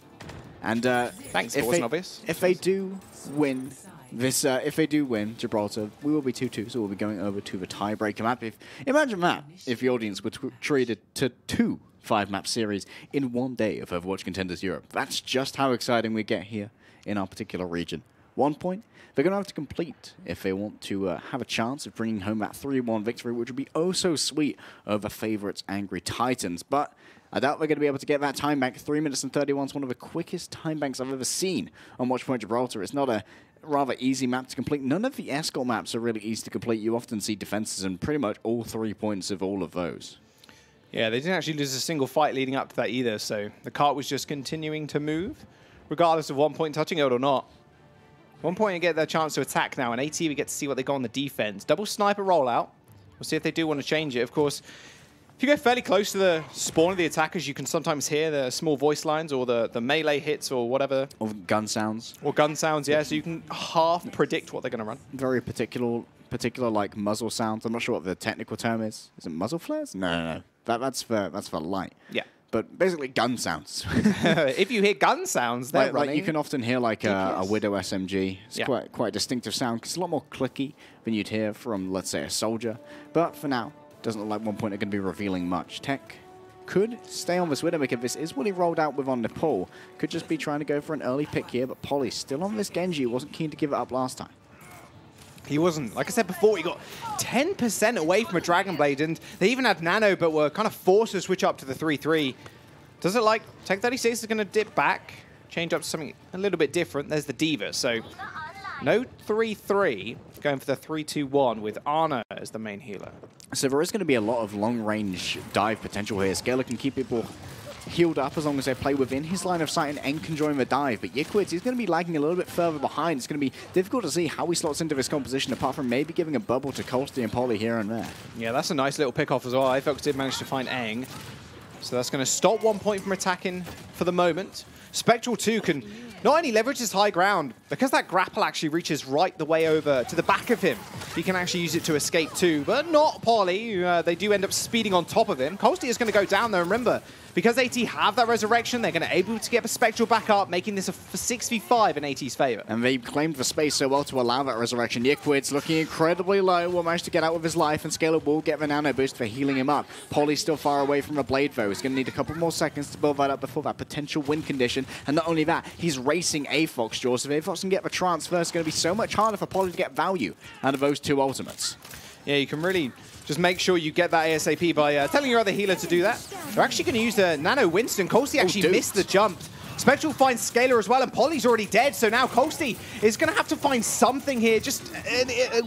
And thanks, it wasn't obvious. If they do win this, if they do win Gibraltar, we will be 2-2, so we'll be going over to the tiebreaker map. Imagine that if the audience were treated to 2 5-map series in one day of Overwatch Contenders Europe. That's just how exciting we get here in our particular region. One.PoinT, they're going to have to complete if they want to have a chance of bringing home that 3-1 victory, which would be oh so sweet over favourites Angry Titans. But I doubt they're going to be able to get that time bank. 3 minutes and 31 is one of the quickest time banks I've ever seen on Watchpoint Gibraltar. It's not a rather easy map to complete. None of the escort maps are really easy to complete. You often see defenses in pretty much all 3 points of all of those. Yeah, they didn't actually lose a single fight leading up to that either, so the cart was just continuing to move, regardless of One.PoinT touching it or not. One.PoinT get their chance to attack now, and AT we get to see what they got on the defense. Double sniper rollout. We'll see if they do want to change it. Of course, if you go fairly close to the spawn of the attackers, you can sometimes hear the small voice lines or the melee hits or whatever. Or gun sounds. Or gun sounds, yeah. So you can half predict what they're going to run. Very particular like muzzle sounds. I'm not sure what the technical term is. Is it muzzle flares? No. That's for light. Yeah. But basically gun sounds. If you hear gun sounds, they're running. Like you can often hear like a Widow SMG. It's quite a distinctive sound. It's a lot more clicky than you'd hear from, let's say, a soldier. But for now, doesn't look like One.PoinT are going to be revealing much. Tech could stay on this Widowmaker. This is what he rolled out with on Nepal. Could just be trying to go for an early pick here, but Polly's still on this Genji. Wasn't keen to give it up last time. He wasn't. Like I said before, he got 10% away from a Dragon Blade, and they even had Nano, but were kind of forced to switch up to the 3-3. Does it like Tech 36 is going to dip back, change up to something a little bit different? There's the Diva, so no 3-3, going for the 3-2-1 with Ana as the main healer. So there is going to be a lot of long-range dive potential here. Scaler can keep people healed up as long as they play within his line of sight, and Eng can join the dive. But Yiquids, he's going to be lagging a little bit further behind. It's going to be difficult to see how he slots into this composition, apart from maybe giving a bubble to Colsty and Polly here and there. Yeah, that's a nice little pick-off as well. AFOX did manage to find Eng. So that's going to stop One.PoinT from attacking for the moment. Spectral 2 can not only leverages high ground, because that grapple actually reaches right the way over to the back of him, he can actually use it to escape too, but not Polly. They do end up speeding on top of him. Coasty is going to go down there, and remember, because AT have that resurrection, they're going to be able to get the Spectral back up, making this a 6v5 in AT's favor. And they claimed the space so well to allow that resurrection. Yiquid's looking incredibly low, will manage to get out with his life, and Scalar will get the nano boost for healing him up. Polly's still far away from the blade though. He's going to need a couple more seconds to build that up before that potential win condition. And not only that, he's racing AFOX, Jaws. If AFOX can get the transfer, it's going to be so much harder for Polly to get value out of those two ultimates. Yeah, you can really just make sure you get that ASAP by telling your other healer to do that. They're actually going to use the Nano Winston. Coasty actually missed the jump. Spectral finds Scalar as well, and Polly's already dead, so now Coasty is going to have to find something here, just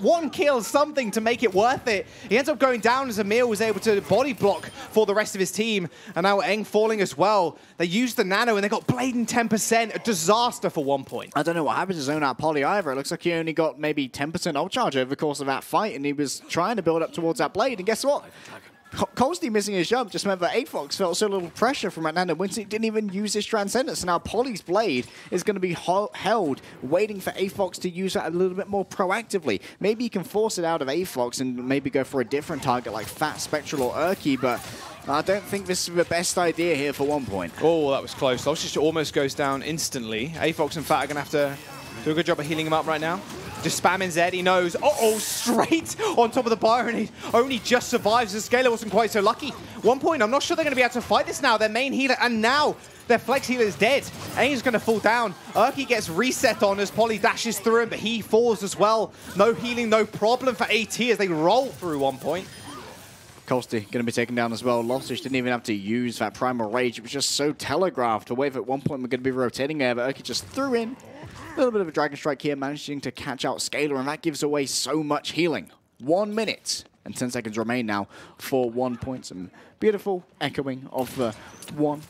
one kill, something to make it worth it. He ends up going down as Emil was able to body block for the rest of his team, and now Eng falling as well. They used the Nano, and they got Blade in 10%, a disaster for 1Point. I don't know what happened to zone out Polly either. It looks like he only got maybe 10% ult charge over the course of that fight, and he was trying to build up towards that Blade, and guess what? Coasty missing his jump just meant that AFOX felt so little pressure from that Nano Winston. He didn't even use his Transcendence. So now Polly's Blade is going to be held, waiting for AFOX to use that a little bit more proactively. Maybe he can force it out of AFOX and maybe go for a different target like Fat, Spectral, or Urky, but I don't think this is the best idea here for 1Point. Oh, that was close. Just almost goes down instantly. AFOX and Fat are going to have to do a good job of healing him up right now. Just spamming Zed, he knows. Uh-oh, straight on top of the bar, and he only just survives. The Scalar wasn't quite so lucky. 1Point, I'm not sure they're going to be able to fight this now. Their main healer, and now their flex healer is dead. Aang's going to fall down. Urky gets reset on as Polly dashes through him, but he falls as well. No healing, no problem for AT as they roll through 1Point. Coasty going to be taken down as well. Loftish didn't even have to use that Primal Rage. It was just so telegraphed. A wave at 1Point we're going to be rotating there, but Urky just threw in a little bit of a Dragon Strike here, managing to catch out Scalar, and that gives away so much healing. 1 minute and 10 seconds remain now for 1Point. Some beautiful echoing of the one.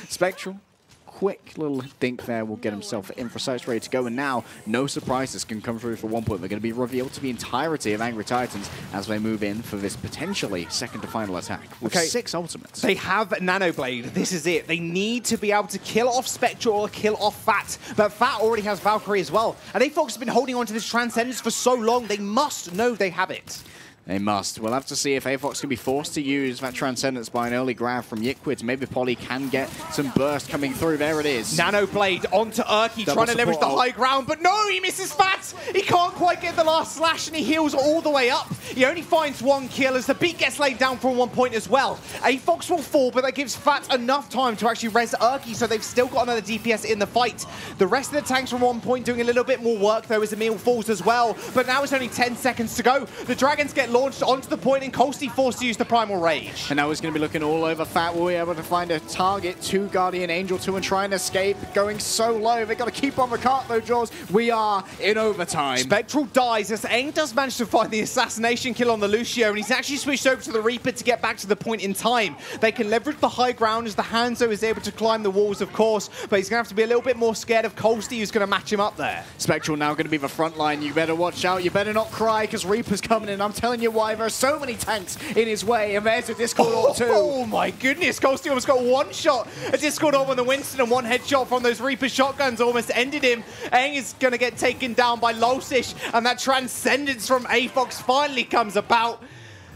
Spectral. Quick little dink there will get himself in for sights ready to go, and now no surprises can come through for 1Point. They're going to be revealed to the entirety of Angry Titans as they move in for this potentially second to final attack with 6 ultimates. They have Nano Blade. This is it. They need to be able to kill off Spectral or kill off Fat, but Fat already has Valkyrie as well. And AFOX has been holding on to this Transcendence for so long, they must know they have it. They must. We'll have to see if AFOX can be forced to use that Transcendence by an early grab from Yiquid. Maybe Polly can get some burst coming through. There it is. Nano Blade onto Urky, trying to leverage the high ground, but no, he misses Fat. He can't quite get the last slash, and he heals all the way up. He only finds 1 kill as the beat gets laid down from 1Point as well. AFOX will fall, but that gives Fat enough time to actually res Urky, so they've still got another DPS in the fight. The rest of the tanks from 1Point doing a little bit more work, though, as Emil falls as well. But now it's only 10 seconds to go. The Dragons get launched onto the point, and Coasty forced to use the Primal Rage. And now he's going to be looking all over Fat. Will be able to find a target to Guardian Angel 2 and try and escape. Going so low. They've got to keep on the cart though, Jaws. We are in overtime. Spectral dies as Aang does manage to find the assassination kill on the Lucio, and he's actually switched over to the Reaper to get back to the point in time. They can leverage the high ground as the Hanzo is able to climb the walls, of course, but he's going to have to be a little bit more scared of Coasty, who's going to match him up there. Spectral now going to be the front line. You better watch out. You better not cry, because Reaper's coming in. I'm telling you why. There are so many tanks in his way, and there's a Discord Orb too. Oh my goodness, Coasty almost got 1 shot. A Discord Orb on the Winston, and 1 headshot from those Reaper shotguns almost ended him. Aang is going to get taken down by Losish, and that Transcendence from AFOX finally comes about.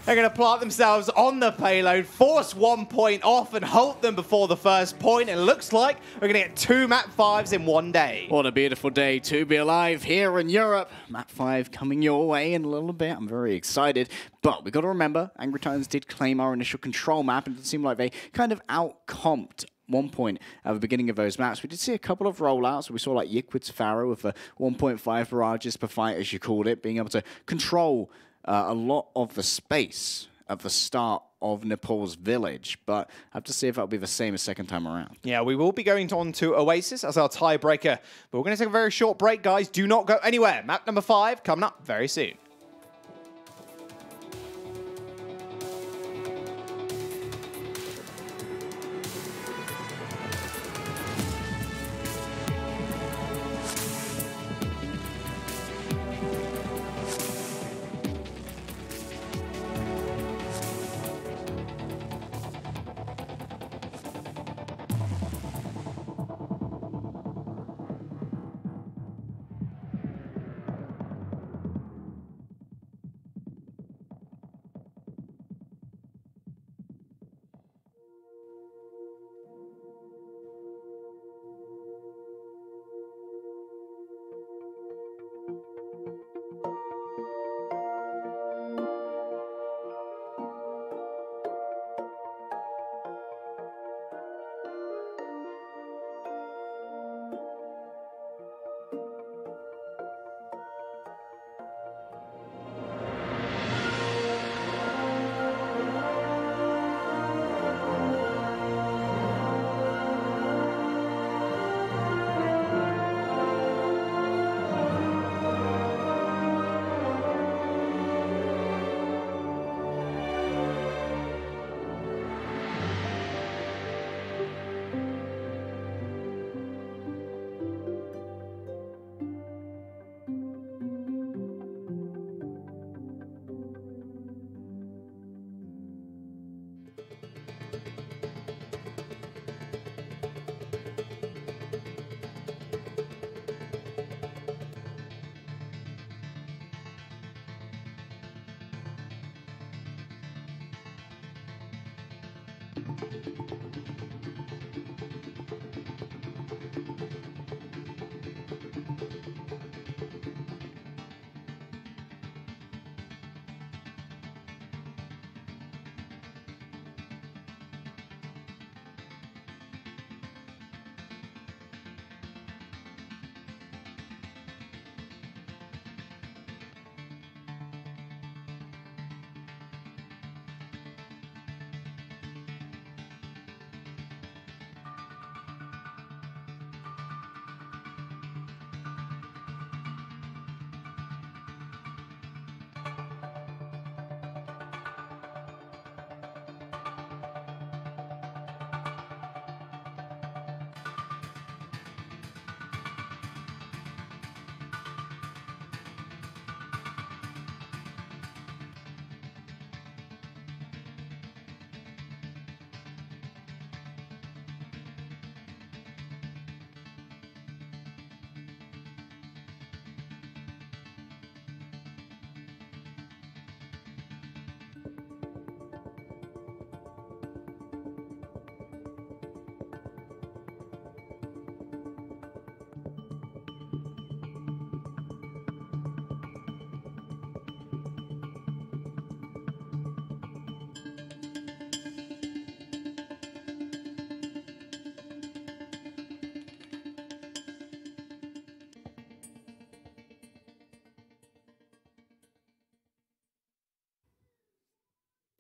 They're going to plant themselves on the payload, force 1Point off, and halt them before the first point. And it looks like we're going to get 2 map 5s in 1 day. What a beautiful day to be alive here in Europe. Map 5 coming your way in a little bit. I'm very excited. But we've got to remember, Angry Titans did claim our initial control map, and it seemed like they kind of out-comped 1Point at the beginning of those maps. We did see a couple of rollouts. We saw like Yiquid's Pharaoh with the 1.5 barrages per fight, as you called it, being able to control a lot of the space at the start of Nepal's village, but I have to see if that'll be the same as second time around. Yeah, we will be going on to Oasis as our tiebreaker, but we're going to take a very short break, guys. Do not go anywhere. Map number 5 coming up very soon.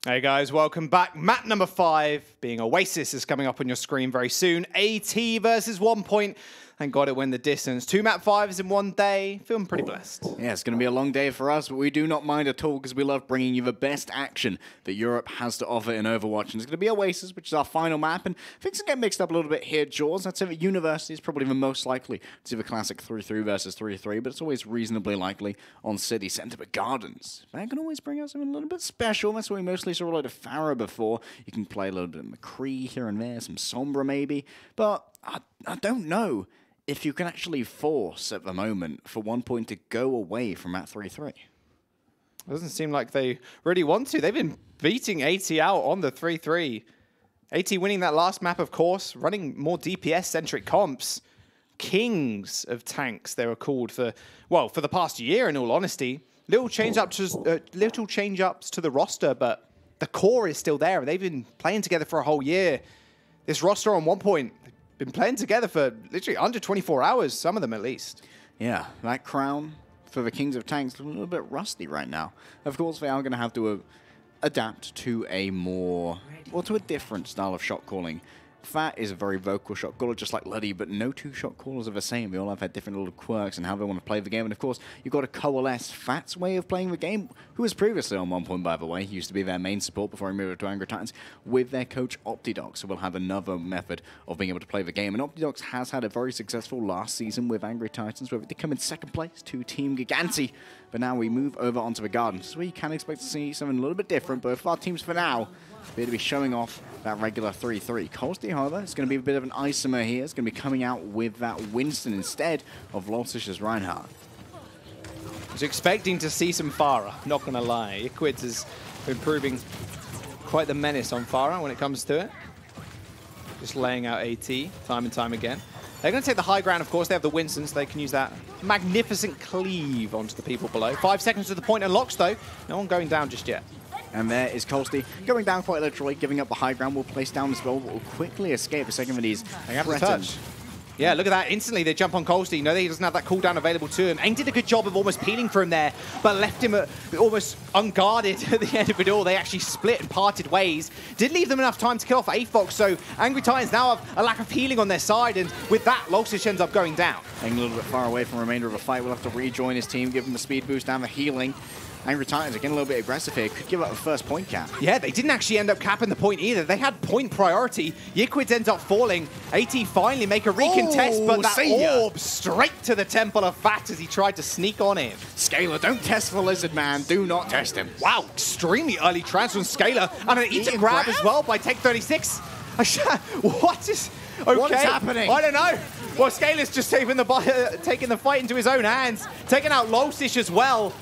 Hey guys, welcome back. Map number 5, being Oasis, is coming up on your screen very soon. AT versus One.PoinT. Thank God it went the distance. 2 map 5s in one day. Feeling pretty blessed. Yeah, it's going to be a long day for us, but we do not mind at all because we love bringing you the best action that Europe has to offer in Overwatch. And it's going to be Oasis, which is our final map. And things get mixed up a little bit here, Jaws. I'd say that University is probably the most likely to see the classic 3-3 versus 3-3, but it's always reasonably likely on City Centre. But Gardens, they can always bring out something a little bit special. That's what we mostly saw a lot of Pharah before. You can play a little bit of McCree here and there, some Sombra maybe. But I don't know if you can actually force at the moment for One.PoinT to go away from that 3-3. Doesn't seem like they really want to. They've been beating AT out on the 3-3. AT winning that last map, of course, running more DPS-centric comps. Kings of tanks, they were called for, well, for the past year, in all honesty. Little change-ups to the roster, but the core is still there. They've been playing together for a whole year. This roster on One.PoinT been playing together for literally under 24 hours, some of them at least. Yeah, that crown for the Kings of Tanks is a little bit rusty right now. Of course, they are going to have to adapt to a more, well, to a different style of shot calling. Fat is a very vocal shot caller, just like Luddy, but no two shot callers are the same. They all have had different little quirks and how they want to play the game. And of course, you've got to coalesce Fat's way of playing the game, who was previously on One.PoinT, by the way. He used to be their main support before he moved to Angry Titans, with their coach Optidox. So we'll have another method of being able to play the game. And Optidox has had a very successful last season with Angry Titans, where they did come in second place to Team Giganti. But now we move over onto the Gardens, so we can expect to see something a little bit different. But for our teams for now, we're going to be showing off that regular 3-3. Colsty, however, it's going to be a bit of an isomer here. It's going to be coming out with that Winston instead of Lolsish's Reinhardt. I was expecting to see some Pharah, not going to lie. Iquids has been proving quite the menace on Pharah when it comes to it. Just laying out AT time and time again. They're going to take the high ground, of course. They have the Winstons. They can use that magnificent cleave onto the people below. 5 seconds to the point unlocks, though. No one going down just yet. And there is Colsty going down quite literally, giving up the high ground. Will place down as well, but will quickly escape a second of these. They have the touch. Yeah, look at that. Instantly, they jump on Colsty. You know, he doesn't have that cooldown available to him. Aang did a good job of almost peeling for him there, but left him almost unguarded at the end of it all. They actually split and parted ways. Did leave them enough time to kill off Aafox, so Angry Titans now have a lack of healing on their side, and with that, Lolsish ends up going down. Aang a little bit far away from the remainder of the fight. We'll have to rejoin his team, give him the speed boost and the healing. Angry Titans are getting a little bit aggressive here. Could give up the first point cap. Yeah, they didn't actually end up capping the point either. They had point priority. Yiquids ends up falling. AT finally make a recontest, but that orb straight to the Temple of Fat as he tried to sneak on in. Scalar, don't test the lizard, man. Do not test him. Wow, extremely early transfer from Scalar. And an eat and grab as well by Take 36. What is... Okay. What is happening? I don't know. Well, Scalar's just taking the fight into his own hands. Taking out Lolsish as well.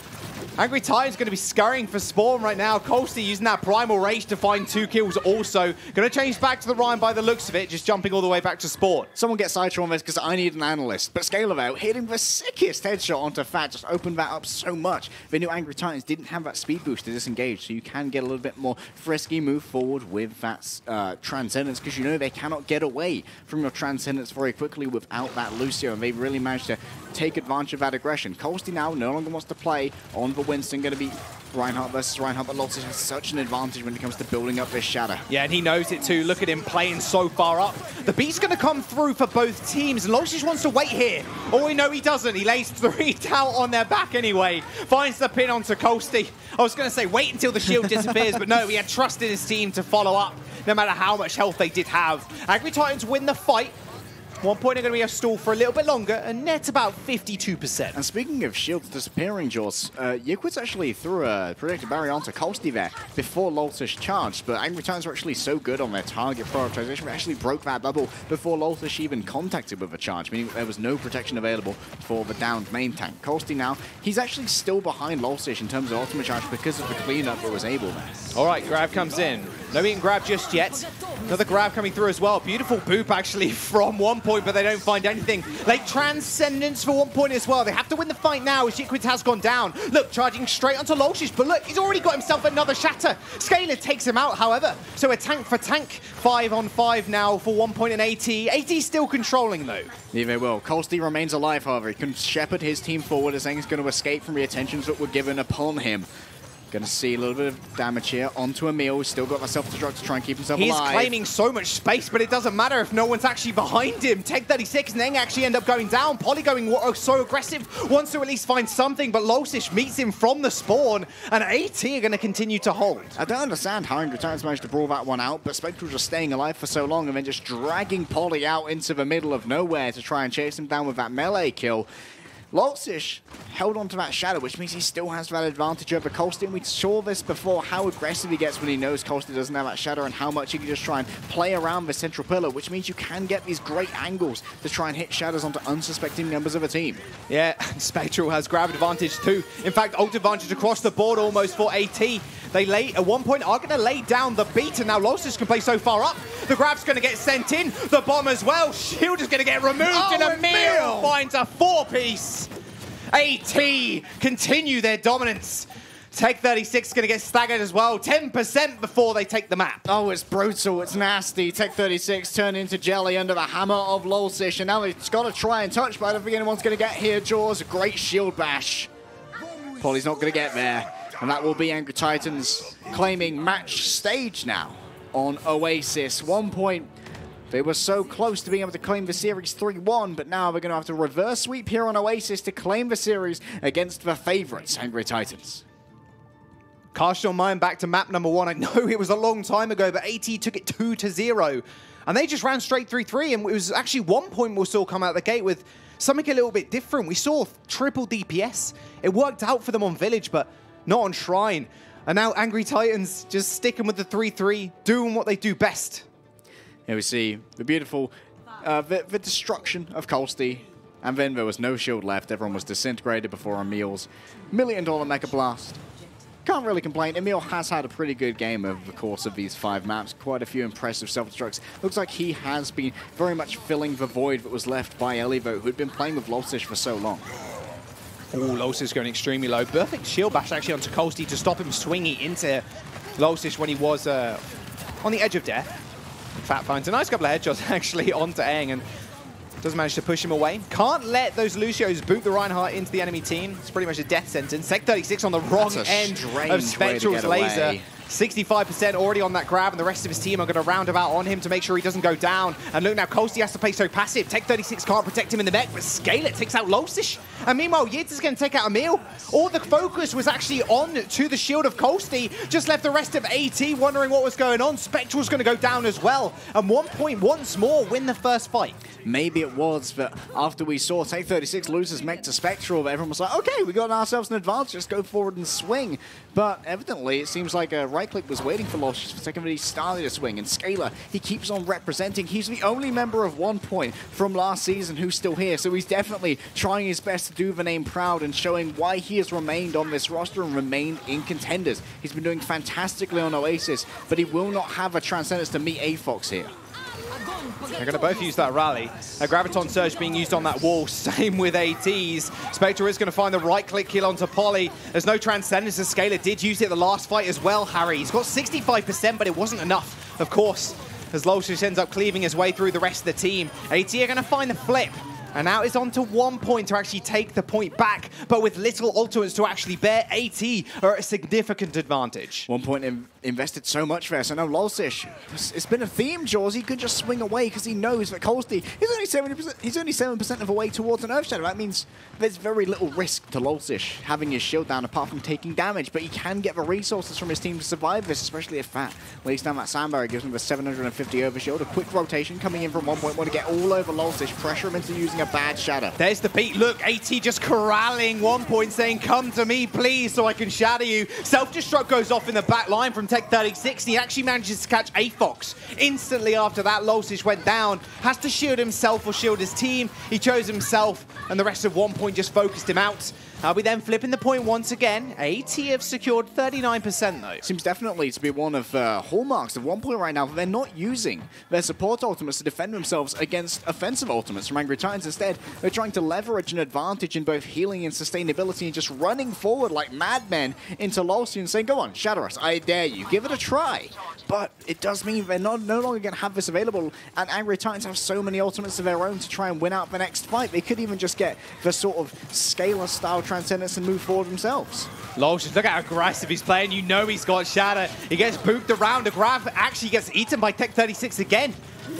Angry Titan's going to be scurrying for Spawn right now. Colsty using that Primal Rage to find 2 kills also. Going to change back to the Ryan by the looks of it, just jumping all the way back to Spawn. Someone get Sideshow on this because I need an analyst. But Scalar out, hitting the sickest headshot onto Fat, just opened that up so much. The new Angry Titans didn't have that speed boost to disengage, so you can get a little bit more frisky, move forward with that Transcendence, because you know they cannot get away from your Transcendence very quickly without that Lucio, and they really managed to take advantage of that aggression. Colsty now no longer wants to play on the Winston, going to be Reinhardt versus Reinhardt, but Lottis has such an advantage when it comes to building up this shadow. Yeah, and he knows it too. Look at him playing so far up. The beat's going to come through for both teams, and Lottis wants to wait here. Oh, we know he doesn't. He lays 3 down on their back anyway. Finds the pin onto Colsty. I was going to say wait until the shield disappears, but no, he had trust in his team to follow up, no matter how much health they did have. Angry Titans win the fight. 1 point are going to be a stall for a little bit longer, and net about 52%. And speaking of shields disappearing, Jaws, Yiquitz actually threw a predicted barrier onto Colsty there before Loltish charged, but Angry Titans were actually so good on their target prioritization, they actually broke that bubble before Loltish even contacted with a charge, meaning there was no protection available for the downed main tank. Colsty now, he's actually still behind Loltish in terms of ultimate charge because of the cleanup that was able there. All right, grab comes in. No being grabbed just yet. Another grab coming through as well. Beautiful boop actually from 1 point, but they don't find anything. Late Transcendence for 1 point as well. They have to win the fight now as Yiquitz has gone down. Look, charging straight onto Loltish, but look, he's already got himself another shatter. Scalar takes him out, however. So a tank for tank. 5 on 5 now for 1 point and AT. AT still controlling though. Yeah, they will. Colsty remains alive, however. He can shepherd his team forward as he's going to escape from the attentions that were given upon him. Going to see a little bit of damage here onto Emil. He's still got that self-destruct to try and keep himself alive. He's claiming so much space, but it doesn't matter if no one's actually behind him. Tech 36 and then actually end up going down. Polly going so aggressive, wants to at least find something, but Loltish meets him from the spawn, and AT are going to continue to hold. I don't understand how Angry Titans managed to brawl that one out, but Spectral just staying alive for so long and then just dragging Polly out into the middle of nowhere to try and chase him down with that melee kill. Loltish held onto that shadow, which means he still has that advantage over Colsty, and we saw this before, how aggressive he gets when he knows Colsty doesn't have that shadow and how much he can just try and play around the central pillar, which means you can get these great angles to try and hit shadows onto unsuspecting members of a team. Yeah, Spectral has grab advantage too. In fact, ult advantage across the board almost for AT. They at 1 point are going to lay down the beat, and now Loltish can play so far up. The grab's going to get sent in. The bomb as well. Shield is going to get removed, and Emil finds a 4-piece. AT continue their dominance. Tech 36 going to get staggered as well. 10% before they take the map. Oh, it's brutal. It's nasty. Tech 36 turned into jelly under the hammer of Loltish, and now they've got to try and touch, but I don't think anyone's going to get here. Jaws, a great shield bash. Polly's not going to get there. And that will be Angry Titans claiming match stage now on Oasis. 1 point. They were so close to being able to claim the series 3-1, but now they're going to have to reverse sweep here on Oasis to claim the series against the favorites, Angry Titans. Cast your mind back to map number 1. I know it was a long time ago, but AT took it 2-0. And they just ran straight 3-3, and it was actually 1 point will still come out the gate with something a little bit different. We saw triple DPS. It worked out for them on Village, but not on Shrine. And now Angry Titans just sticking with the 3-3, doing what they do best. Here we see the beautiful, the destruction of Colsty, and then there was no shield left. Everyone was disintegrated before Emil's $1 million Mecha Blast. Can't really complain. Emil has had a pretty good game over the course of these 5 maps. Quite a few impressive self-destructs. Looks like he has been very much filling the void that was left by Elivo, who had been playing with Loltish for so long. Oh, Loltish going extremely low. Perfect shield bash actually onto Colsty to stop him swinging into Loltish when he was on the edge of death. Fat finds a nice couple of headshots actually onto Aang and does manage to push him away. Can't let those Lucios boot the Reinhardt into the enemy team. It's pretty much a death sentence. Tech 36 on the wrong end of Spectral's laser. 65% already on that grab, and the rest of his team are going to roundabout on him to make sure he doesn't go down. And look now, Colsty has to play so passive. Tech 36 can't protect him in the mech, but Scalar takes out Loltish. And meanwhile, Yids is going to take out Emil. All the focus was actually on to the shield of Colsty. Just left the rest of AT wondering what was going on. Spectral's going to go down as well. And 1 point once more win the first fight. maybe it was that after we saw Take 36 lose his mech to Spectral, that everyone was like, okay, we got ourselves an advantage, just go forward and swing. But evidently, it seems like Right Click was waiting for Lost for a second, but he started to swing. And Scalar, he keeps on representing. He's the only member of One.PoinT from last season who's still here, so he's definitely trying his best to do the name proud and showing why he has remained on this roster and remained in Contenders. He's been doing fantastically on Oasis, but he will not have a Transcendence to meet AFOX here. They're going to both use that rally. A Graviton Surge being used on that wall. Same with ATs. Spectre is going to find the right-click kill onto Polly. There's no Transcendence. The Scalar did use it the last fight as well, Harry. He's got 65%, but it wasn't enough, of course, as Lolshish ends up cleaving his way through the rest of the team. AT are going to find the flip. And now it's on to OnePoint to actually take the point back, but with little ultimates to actually bear, AT are at a significant advantage. OnePoint invested so much there, so now Lolshish, it's been a theme, Jaws. He could just swing away because he knows that Colsty, he's only 7% of the way towards an Earth Shadow. That means there's very little risk to Lolshish having his shield down apart from taking damage, but he can get the resources from his team to survive this, especially if Fat lays down that sandbarrier, gives him the 750 overshield. A quick rotation coming in from OnePoint, want to get all over Lolshish, pressure him into using a bad shadow. There's the beat. Look, AT just corralling OnePoint, saying, come to me, please, so I can shadow you. Self-destruct goes off in the back line from Tech 36. He actually manages to catch AFOX. Instantly after that, Lolshish went down. Has to shield himself or shield his team. He chose himself, and the rest of OnePoint just focused him out. We then flipping the point once again. AT have secured 39% though. Seems definitely to be one of the hallmarks of OnePoint right now. They're not using their support ultimates to defend themselves against offensive ultimates from Angry Titans. Instead, they're trying to leverage an advantage in both healing and sustainability and just running forward like madmen into Lolshish and saying, go on, shadow us, I dare you, give it a try. But it does mean they're no longer going to have this available, and Angry Titans have so many ultimates of their own to try and win out the next fight. They could even just get the sort of Scalar-style Transcendence and move forward themselves. Lolshish, look how aggressive he's playing. You know he's got shadow. He gets booped around. The grab actually gets eaten by Tech 36 again.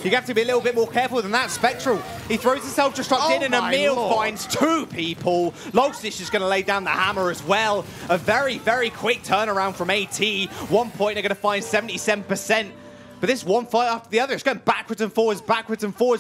You have to be a little bit more careful than that. Spectral, he throws the self-destruct in and Emil finds two people. Lolshish is going to lay down the hammer as well. A very, very quick turnaround from AT. OnePoint are going to find 77%. But this one fight after the other, it's going backwards and forwards,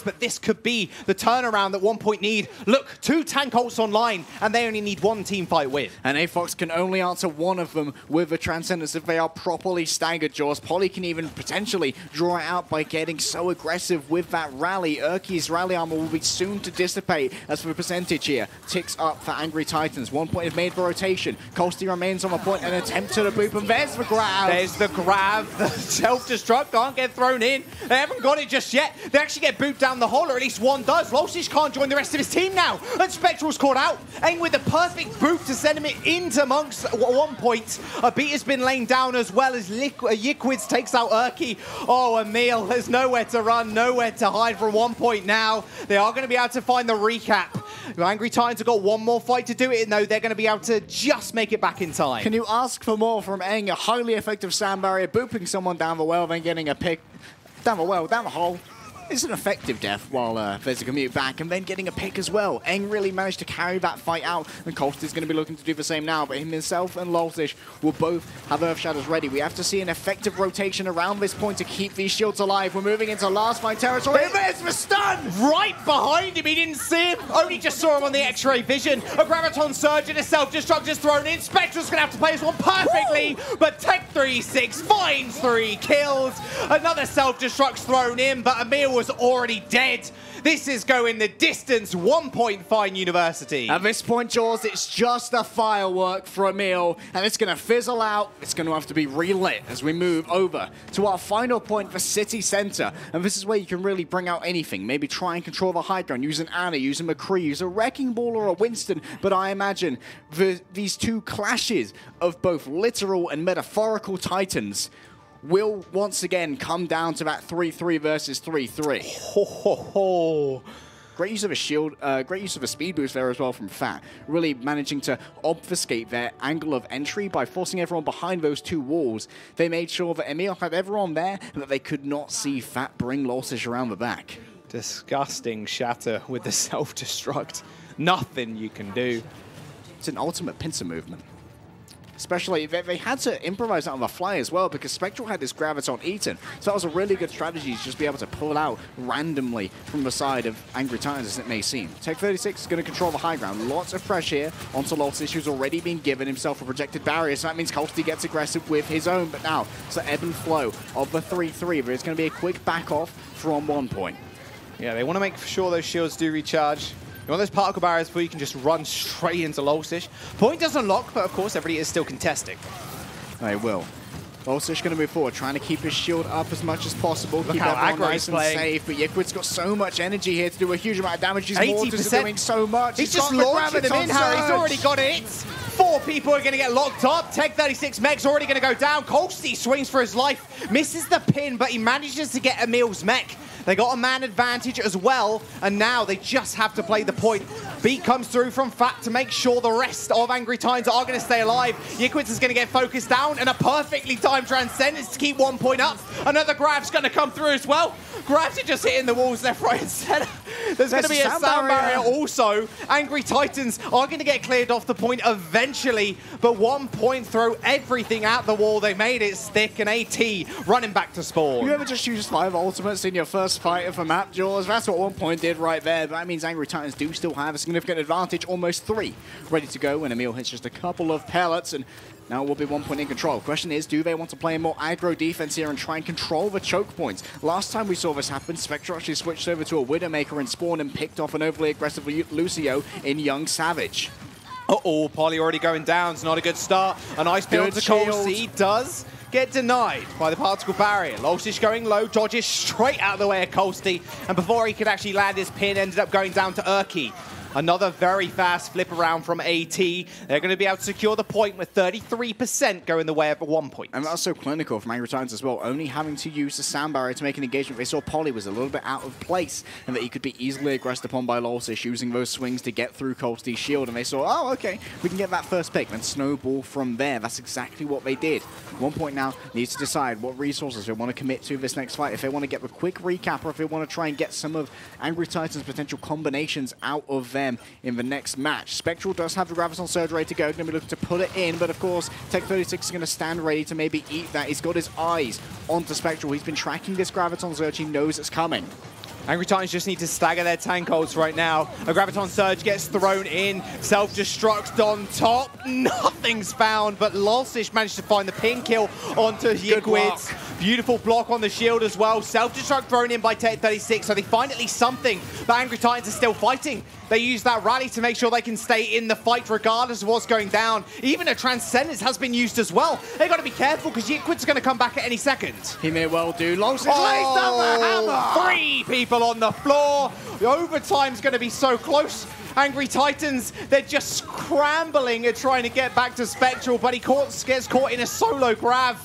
but this could be the turnaround that OnePoint need. Look, 2 tank ults online, and they only need 1 team fight win. And AFOX can only answer one of them with a Transcendence if they are properly staggered, Jaws. Polly can even potentially draw it out by getting so aggressive with that rally. Urki's rally armor will be soon to dissipate as the percentage here ticks up for Angry Titans. OnePoint has made the rotation. Colsty remains on the point and attempt to the boop, and there's the grab. There's the grab. The self-destruct can't get thrown in. They haven't got it just yet. They actually get booped down the hole, or at least one does. Lolshish can't join the rest of his team now. And Spectral's caught out. And with the perfect boop to send him into amongst OnePoint. A beat has been laying down as well as Yiquids takes out Urki. Oh, Emil, there's nowhere to run, nowhere to hide from OnePoint now. They are going to be able to find the recap. The Angry Titans have got one more fight to do it, though. They're going to be able to just make it back in time. Can you ask for more from Eng? A highly effective sand barrier, booping someone down the well, then getting a pick down the well, down the hole. It's an effective death while there's a commute back, and then getting a pick as well. Eng really managed to carry that fight out, and Colsty's going to be looking to do the same now, but himself and Lolshish will both have Earth Shadows ready. We have to see an effective rotation around this point to keep these shields alive. We're moving into last fight territory. There's the stun! Right behind him, he didn't see him, only just saw him on the X-ray vision. A Graviton Surge and a self-destruct just thrown in. Spectral's going to have to play this one perfectly, but Tech 36 finds 3 kills. Another self-destruct's thrown in, but Emil was already dead. This is going the distance. OnePoint Fine University. At this point, Jaws, it's just a firework for Emil, and it's going to fizzle out. It's going to have to be relit as we move over to our final point for City Center. And this is where you can really bring out anything. Maybe try and control the high ground. Use an Anna, use a McCree, use a Wrecking Ball or a Winston. But I imagine these two clashes of both literal and metaphorical titans will once again come down to that 3-3 versus 3-3. Ho, ho, ho. Great use of a shield, great use of a speed boost there as well from Fat. Really managing to obfuscate their angle of entry by forcing everyone behind those 2 walls. They made sure that Emil had everyone there and that they could not see Fat bring Lolshish around the back. Disgusting shatter with the self-destruct. Nothing you can do. It's an ultimate pincer movement. Especially, they had to improvise out on the fly as well because Spectral had this Graviton eaten. So that was a really good strategy to just be able to pull it out randomly from the side of Angry Titans, as it may seem. Tech 36 is going to control the high ground. Lots of pressure here onto Loltish, who's already been given himself a projected barrier. So that means Colty gets aggressive with his own. But now, it's the ebb and flow of the 3-3. There's going to be a quick back off from OnePoint. Yeah, they want to make sure those shields do recharge. You want those particle barriers before you can just run straight into Loltish. Point doesn't lock, but of course everybody is still contesting. They will. Loltish going to move forward, trying to keep his shield up as much as possible. Look keep how everyone aggro nice he's and playing. safe, but Yikwit's got so much energy here to do a huge amount of damage. His 80%. mortars are doing so much. He's just launching them in, Harry. He's already got it. 4 people are going to get locked up. Tech 36 mech's already going to go down. Colsey swings for his life, misses the pin, but he manages to get Emil's mech. They got a man advantage as well, and now they just have to play the point. Beat comes through from Fat to make sure the rest of Angry Titans are going to stay alive. Yikwitz is going to get focused down, and a perfectly timed Transcendence to keep 1 point up. Another grab's going to come through as well. Grabs are just hitting the walls left, right, and center. There's going to be a sound barrier also. Angry Titans are going to get cleared off the point eventually, but 1 point throw everything out the wall. They made it stick, and AT running back to spawn. You ever just use 5 ultimates in your first fight of a map, Jaws? That's what OnePoint did right there, but that means Angry Titans do still have a significant advantage, almost 3 ready to go, and Emil hits just a couple of pellets, and now it will be 1 point in control. Question is, do they want to play a more aggro defense here and try and control the choke points? Last time we saw this happen, Spectre actually switched over to a Widowmaker and spawned and picked off an overly aggressive Lucio in Young Savage. Uh-oh, Polly already going down. It's not a good start. A nice build to Colsey does get denied by the particle barrier. Loltish going low, dodges straight out of the way of Colsey, and before he could actually land his pin, ended up going down to Urki. Another very fast flip around from AT. They're going to be able to secure the point with 33% going the way of 1 point. And that's so clinical from Angry Titans as well, only having to use the sound barrier to make an engagement. They saw Polly was a little bit out of place and that he could be easily aggressed upon by Loltish, using those swings to get through Colty's shield. And they saw, oh, okay, we can get that first pick and snowball from there. That's exactly what they did. 1 point now needs to decide what resources they want to commit to this next fight. If they want to get a quick recap or if they want to try and get some of Angry Titans' potential combinations out of them in the next match. Spectral does have the Graviton Surge ready to go. Going to be looking to put it in, but of course, Tech 36 is going to stand ready to maybe eat that. He's got his eyes onto Spectral. He's been tracking this Graviton Surge. He knows it's coming. Angry Titans just need to stagger their tank ults right now. A Graviton Surge gets thrown in. Self-destruct on top. Nothing's found, but Loltish managed to find the pin kill onto Yikwitz. Beautiful block on the shield as well. Self-destruct thrown in by Tech 36, so they find at least something. But Angry Titans are still fighting. They use that rally to make sure they can stay in the fight regardless of what's going down. Even a Transcendence has been used as well. They've got to be careful because Yikwitz going to come back at any second. He may well do. Loltish lays down the hammer! 3 people on the floor. The overtime's going to be so close. Angry Titans, they're just scrambling and trying to get back to Spectral, but he gets caught in a solo grab.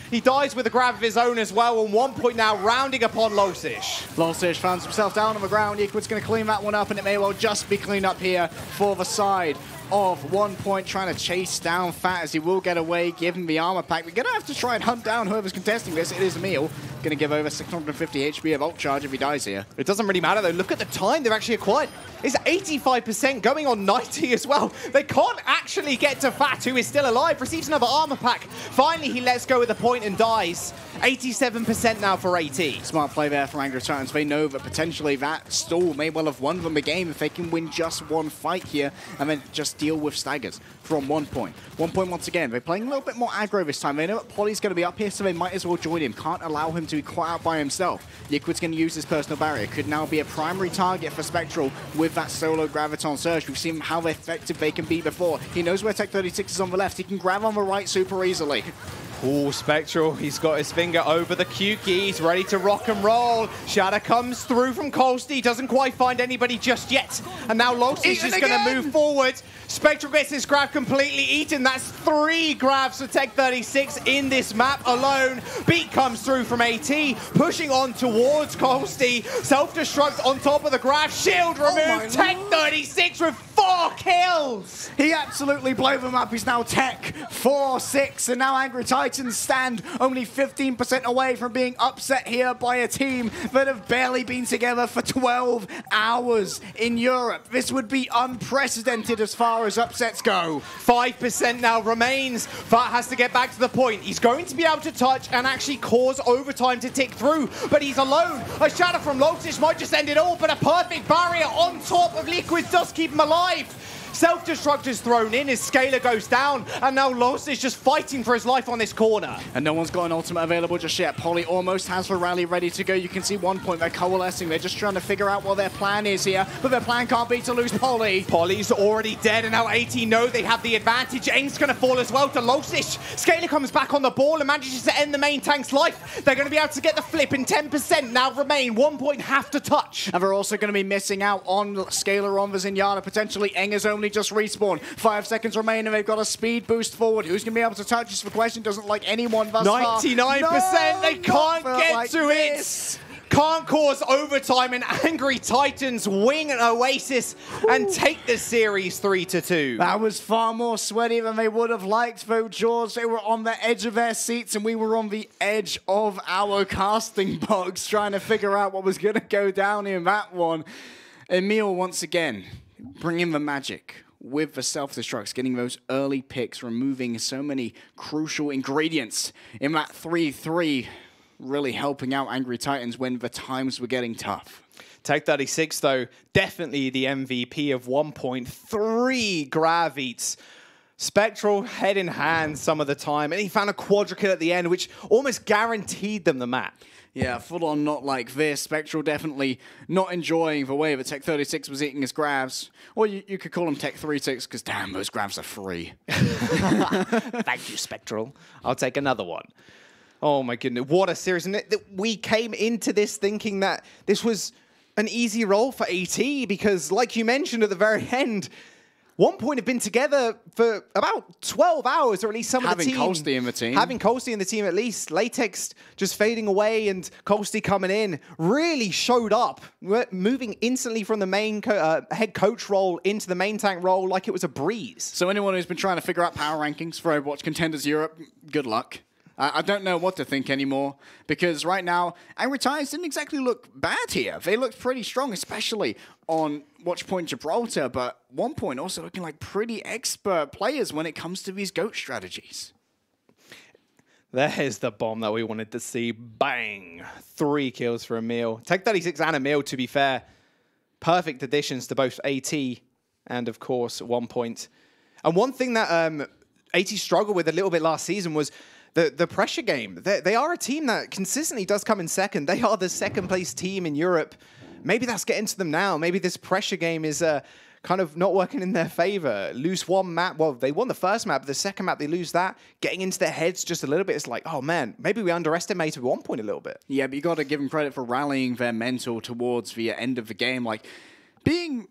He dies with a grab of his own as well, and 1 point now rounding upon Loltish. Loltish finds himself down on the ground. Yikwit's going to clean that one up, and it may well just be cleaned up here for the side of 1 point, trying to chase down Fat as he will get away, give him the armor pack. We're going to have to try and hunt down whoever's contesting this. It is Emil. Going to give over 650 HP of ult charge if he dies here. It doesn't really matter though. Look at the time they've actually acquired. It's 85% going on 90 as well. They can't actually get to Fat, who is still alive. Receives another armor pack. Finally, he lets go with the point and dies. 87% now for AT. Smart play there from Angry Titans. They know that potentially that stall may well have won them the game if they can win just one fight here and then just deal with staggers from 1 point. 1 point once again. They're playing a little bit more aggro this time. They know that Polly's going to be up here, so they might as well join him. Can't allow him to be caught out by himself. Yikwit's going to use his personal barrier. Could now be a primary target for Spectral with that solo Graviton Surge. We've seen how effective they can be before. He knows where Tech 36 is on the left. He can grab on the right super easily. Oh, Spectral, he's got his finger over the Q key. He's ready to rock and roll. Shatter comes through from Colsey. Doesn't quite find anybody just yet. And now Loltish is going to move forward. Spectral gets his grab completely eaten. That's 3 grabs for Tech 36 in this map alone. Beat comes through from AT, pushing on towards Colsey. Self-destruct on top of the grab. Shield removed. Tech 36 with 4 kills. He absolutely blew them up. He's now Tech 4-6, and now Angry Titans Titans stand only 15% away from being upset here by a team that have barely been together for 12 hours in Europe. This would be unprecedented as far as upsets go. 5% now remains. Fat has to get back to the point. He's going to be able to touch and actually cause overtime to tick through, but he's alone. A shadow from Lotus might just end it all, but a perfect barrier on top of Liquid does keep him alive. Self-destruct is thrown in as Scaler goes down, and now Lost is just fighting for his life on this corner. And no one's got an ultimate available just yet. Polly almost has the rally ready to go. You can see 1Point, they're coalescing. They're just trying to figure out what their plan is here, but their plan can't be to lose Polly. Polly's already dead, and now 18 know they have the advantage. Eng's going to fall as well to Losish. Scaler comes back on the ball and manages to end the main tank's life. They're going to be able to get the flip, and 10% now remain. 1Point have to touch. And they're also going to be missing out on Scaler on the Zenyatta. Potentially, Eng has only just respawned. 5 seconds remain, and they've got a speed boost forward. Who's going to be able to touch this? The question doesn't like anyone thus far. 99%, they can't get like to it. Can't cause overtime, and Angry Titans wing an Oasis and take the series 3-2. That was far more sweaty than they would have liked, though, George. They were on the edge of their seats, and we were on the edge of our casting box trying to figure out what was going to go down in that one. Emil, once again, bringing the magic with the self-destructs, getting those early picks, removing so many crucial ingredients in that 3-3, really helping out Angry Titans when the times were getting tough. Tech 36, though, definitely the MVP of 1Point. 3 grav eats. Spectral head in hand some of the time, and he found a quadra-kill at the end, which almost guaranteed them the map. Yeah, full on not like this. Spectral definitely not enjoying the way that Tech 36 was eating his grabs. Or you could call him Tech 36, because damn, those grabs are free. Thank you, Spectral. I'll take another one. Oh my goodness, what a series. And we came into this thinking that this was an easy role for AT, because like you mentioned at the very end, 1Point have been together for about 12 hours, or at least some of the team. Having Colsty in the team. Having Colsty in the team at least. Latex just fading away and Colsty coming in really showed up, moving instantly from the main head coach role into the main tank role like it was a breeze. So anyone who's been trying to figure out power rankings for Overwatch Contenders Europe, good luck. I don't know what to think anymore, because right now, Angry Titans didn't exactly look bad here. They looked pretty strong, especially on Watchpoint Gibraltar, but 1Point also looking like pretty expert players when it comes to these GOAT strategies. There's the bomb that we wanted to see. Bang! 3 kills for Emil. Tech 36 and Emil, to be fair, perfect additions to both AT and, of course, 1Point. And one thing that AT struggled with a little bit last season was the pressure game. They are a team that consistently does come in second. They are the second-place team in Europe. Maybe that's getting to them now. Maybe this pressure game is kind of not working in their favor. Lose one map. Well, they won the first map, but the second map, they lose that. Getting into their heads just a little bit. It's like, oh, man, maybe we underestimated 1Point a little bit. Yeah, but you got to give them credit for rallying their mental towards the end of the game. Like, being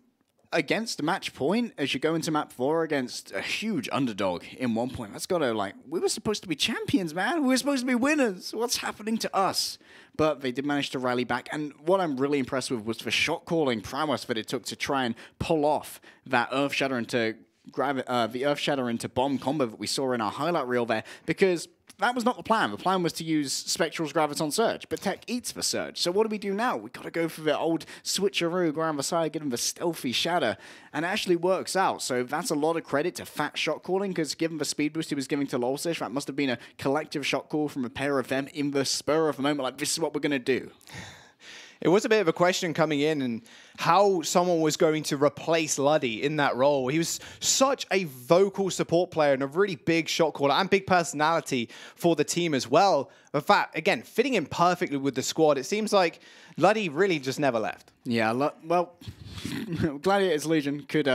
against match point as you go into map 4 against a huge underdog in 1Point. That's got to, like, we were supposed to be champions, man. We were supposed to be winners. What's happening to us? But they did manage to rally back. And what I'm really impressed with was the shot calling prowess that it took to try and pull off that Earth Shatter into the Earth Shatter into bomb combo that we saw in our highlight reel there, because that was not the plan. The plan was to use Spectral's Graviton Surge, but Tech eats the Surge. So what do we do now? We've got to go for the old switcheroo, go around the side, give him the stealthy Shatter, and it actually works out. So that's a lot of credit to Fat shot calling, because given the speed boost he was giving to Lolsish, that must have been a collective shot call from a pair of them in the spur of the moment, like, this is what we're going to do. It was a bit of a question coming in and how someone was going to replace Luddy in that role. He was such a vocal support player and a really big shot caller and big personality for the team as well. In fact, again, fitting in perfectly with the squad. It seems like Luddy really just never left. Yeah, well, Gladiator's Legion could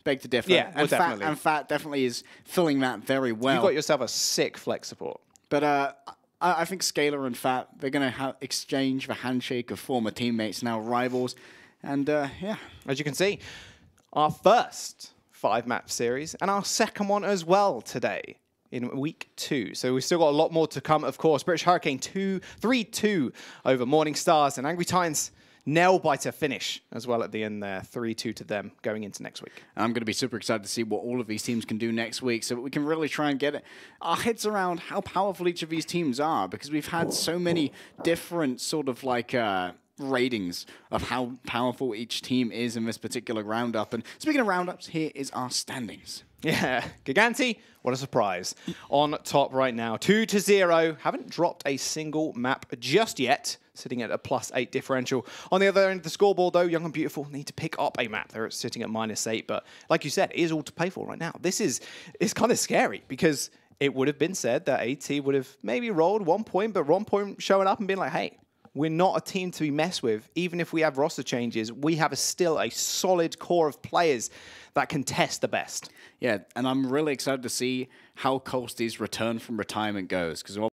beg to differ. Yeah, well, definitely. And Fat definitely is filling that very well. You got yourself a sick flex support. But I think Scaler and Fat, they're going to exchange the handshake of former teammates, now rivals. And, yeah. As you can see, our first 5-map series and our second one as well today in week 2. So we've still got a lot more to come, of course. British Hurricane 3-2 over Morning Stars, and Angry Titans nail-biter finish as well at the end there. 3-2 to them going into next week. I'm going to be super excited to see what all of these teams can do next week so that we can really try and get our heads around how powerful each of these teams are, because we've had so many different sort of like ratings of how powerful each team is in this particular roundup. And speaking of roundups, here is our standings. Yeah, Giganti, what a surprise. On top right now, 2-0. Haven't dropped a single map just yet, sitting at a +8 differential. On the other end of the scoreboard, though, Young and Beautiful need to pick up a map. They're sitting at -8, but like you said, it is all to pay for right now. It's kind of scary, because it would have been said that AT would have maybe rolled 1 point, but 1 point showing up and being like, hey, we're not a team to be messed with. Even if we have roster changes, we have still a solid core of players that can test the best. Yeah, and I'm really excited to see how Colsty's return from retirement goes, because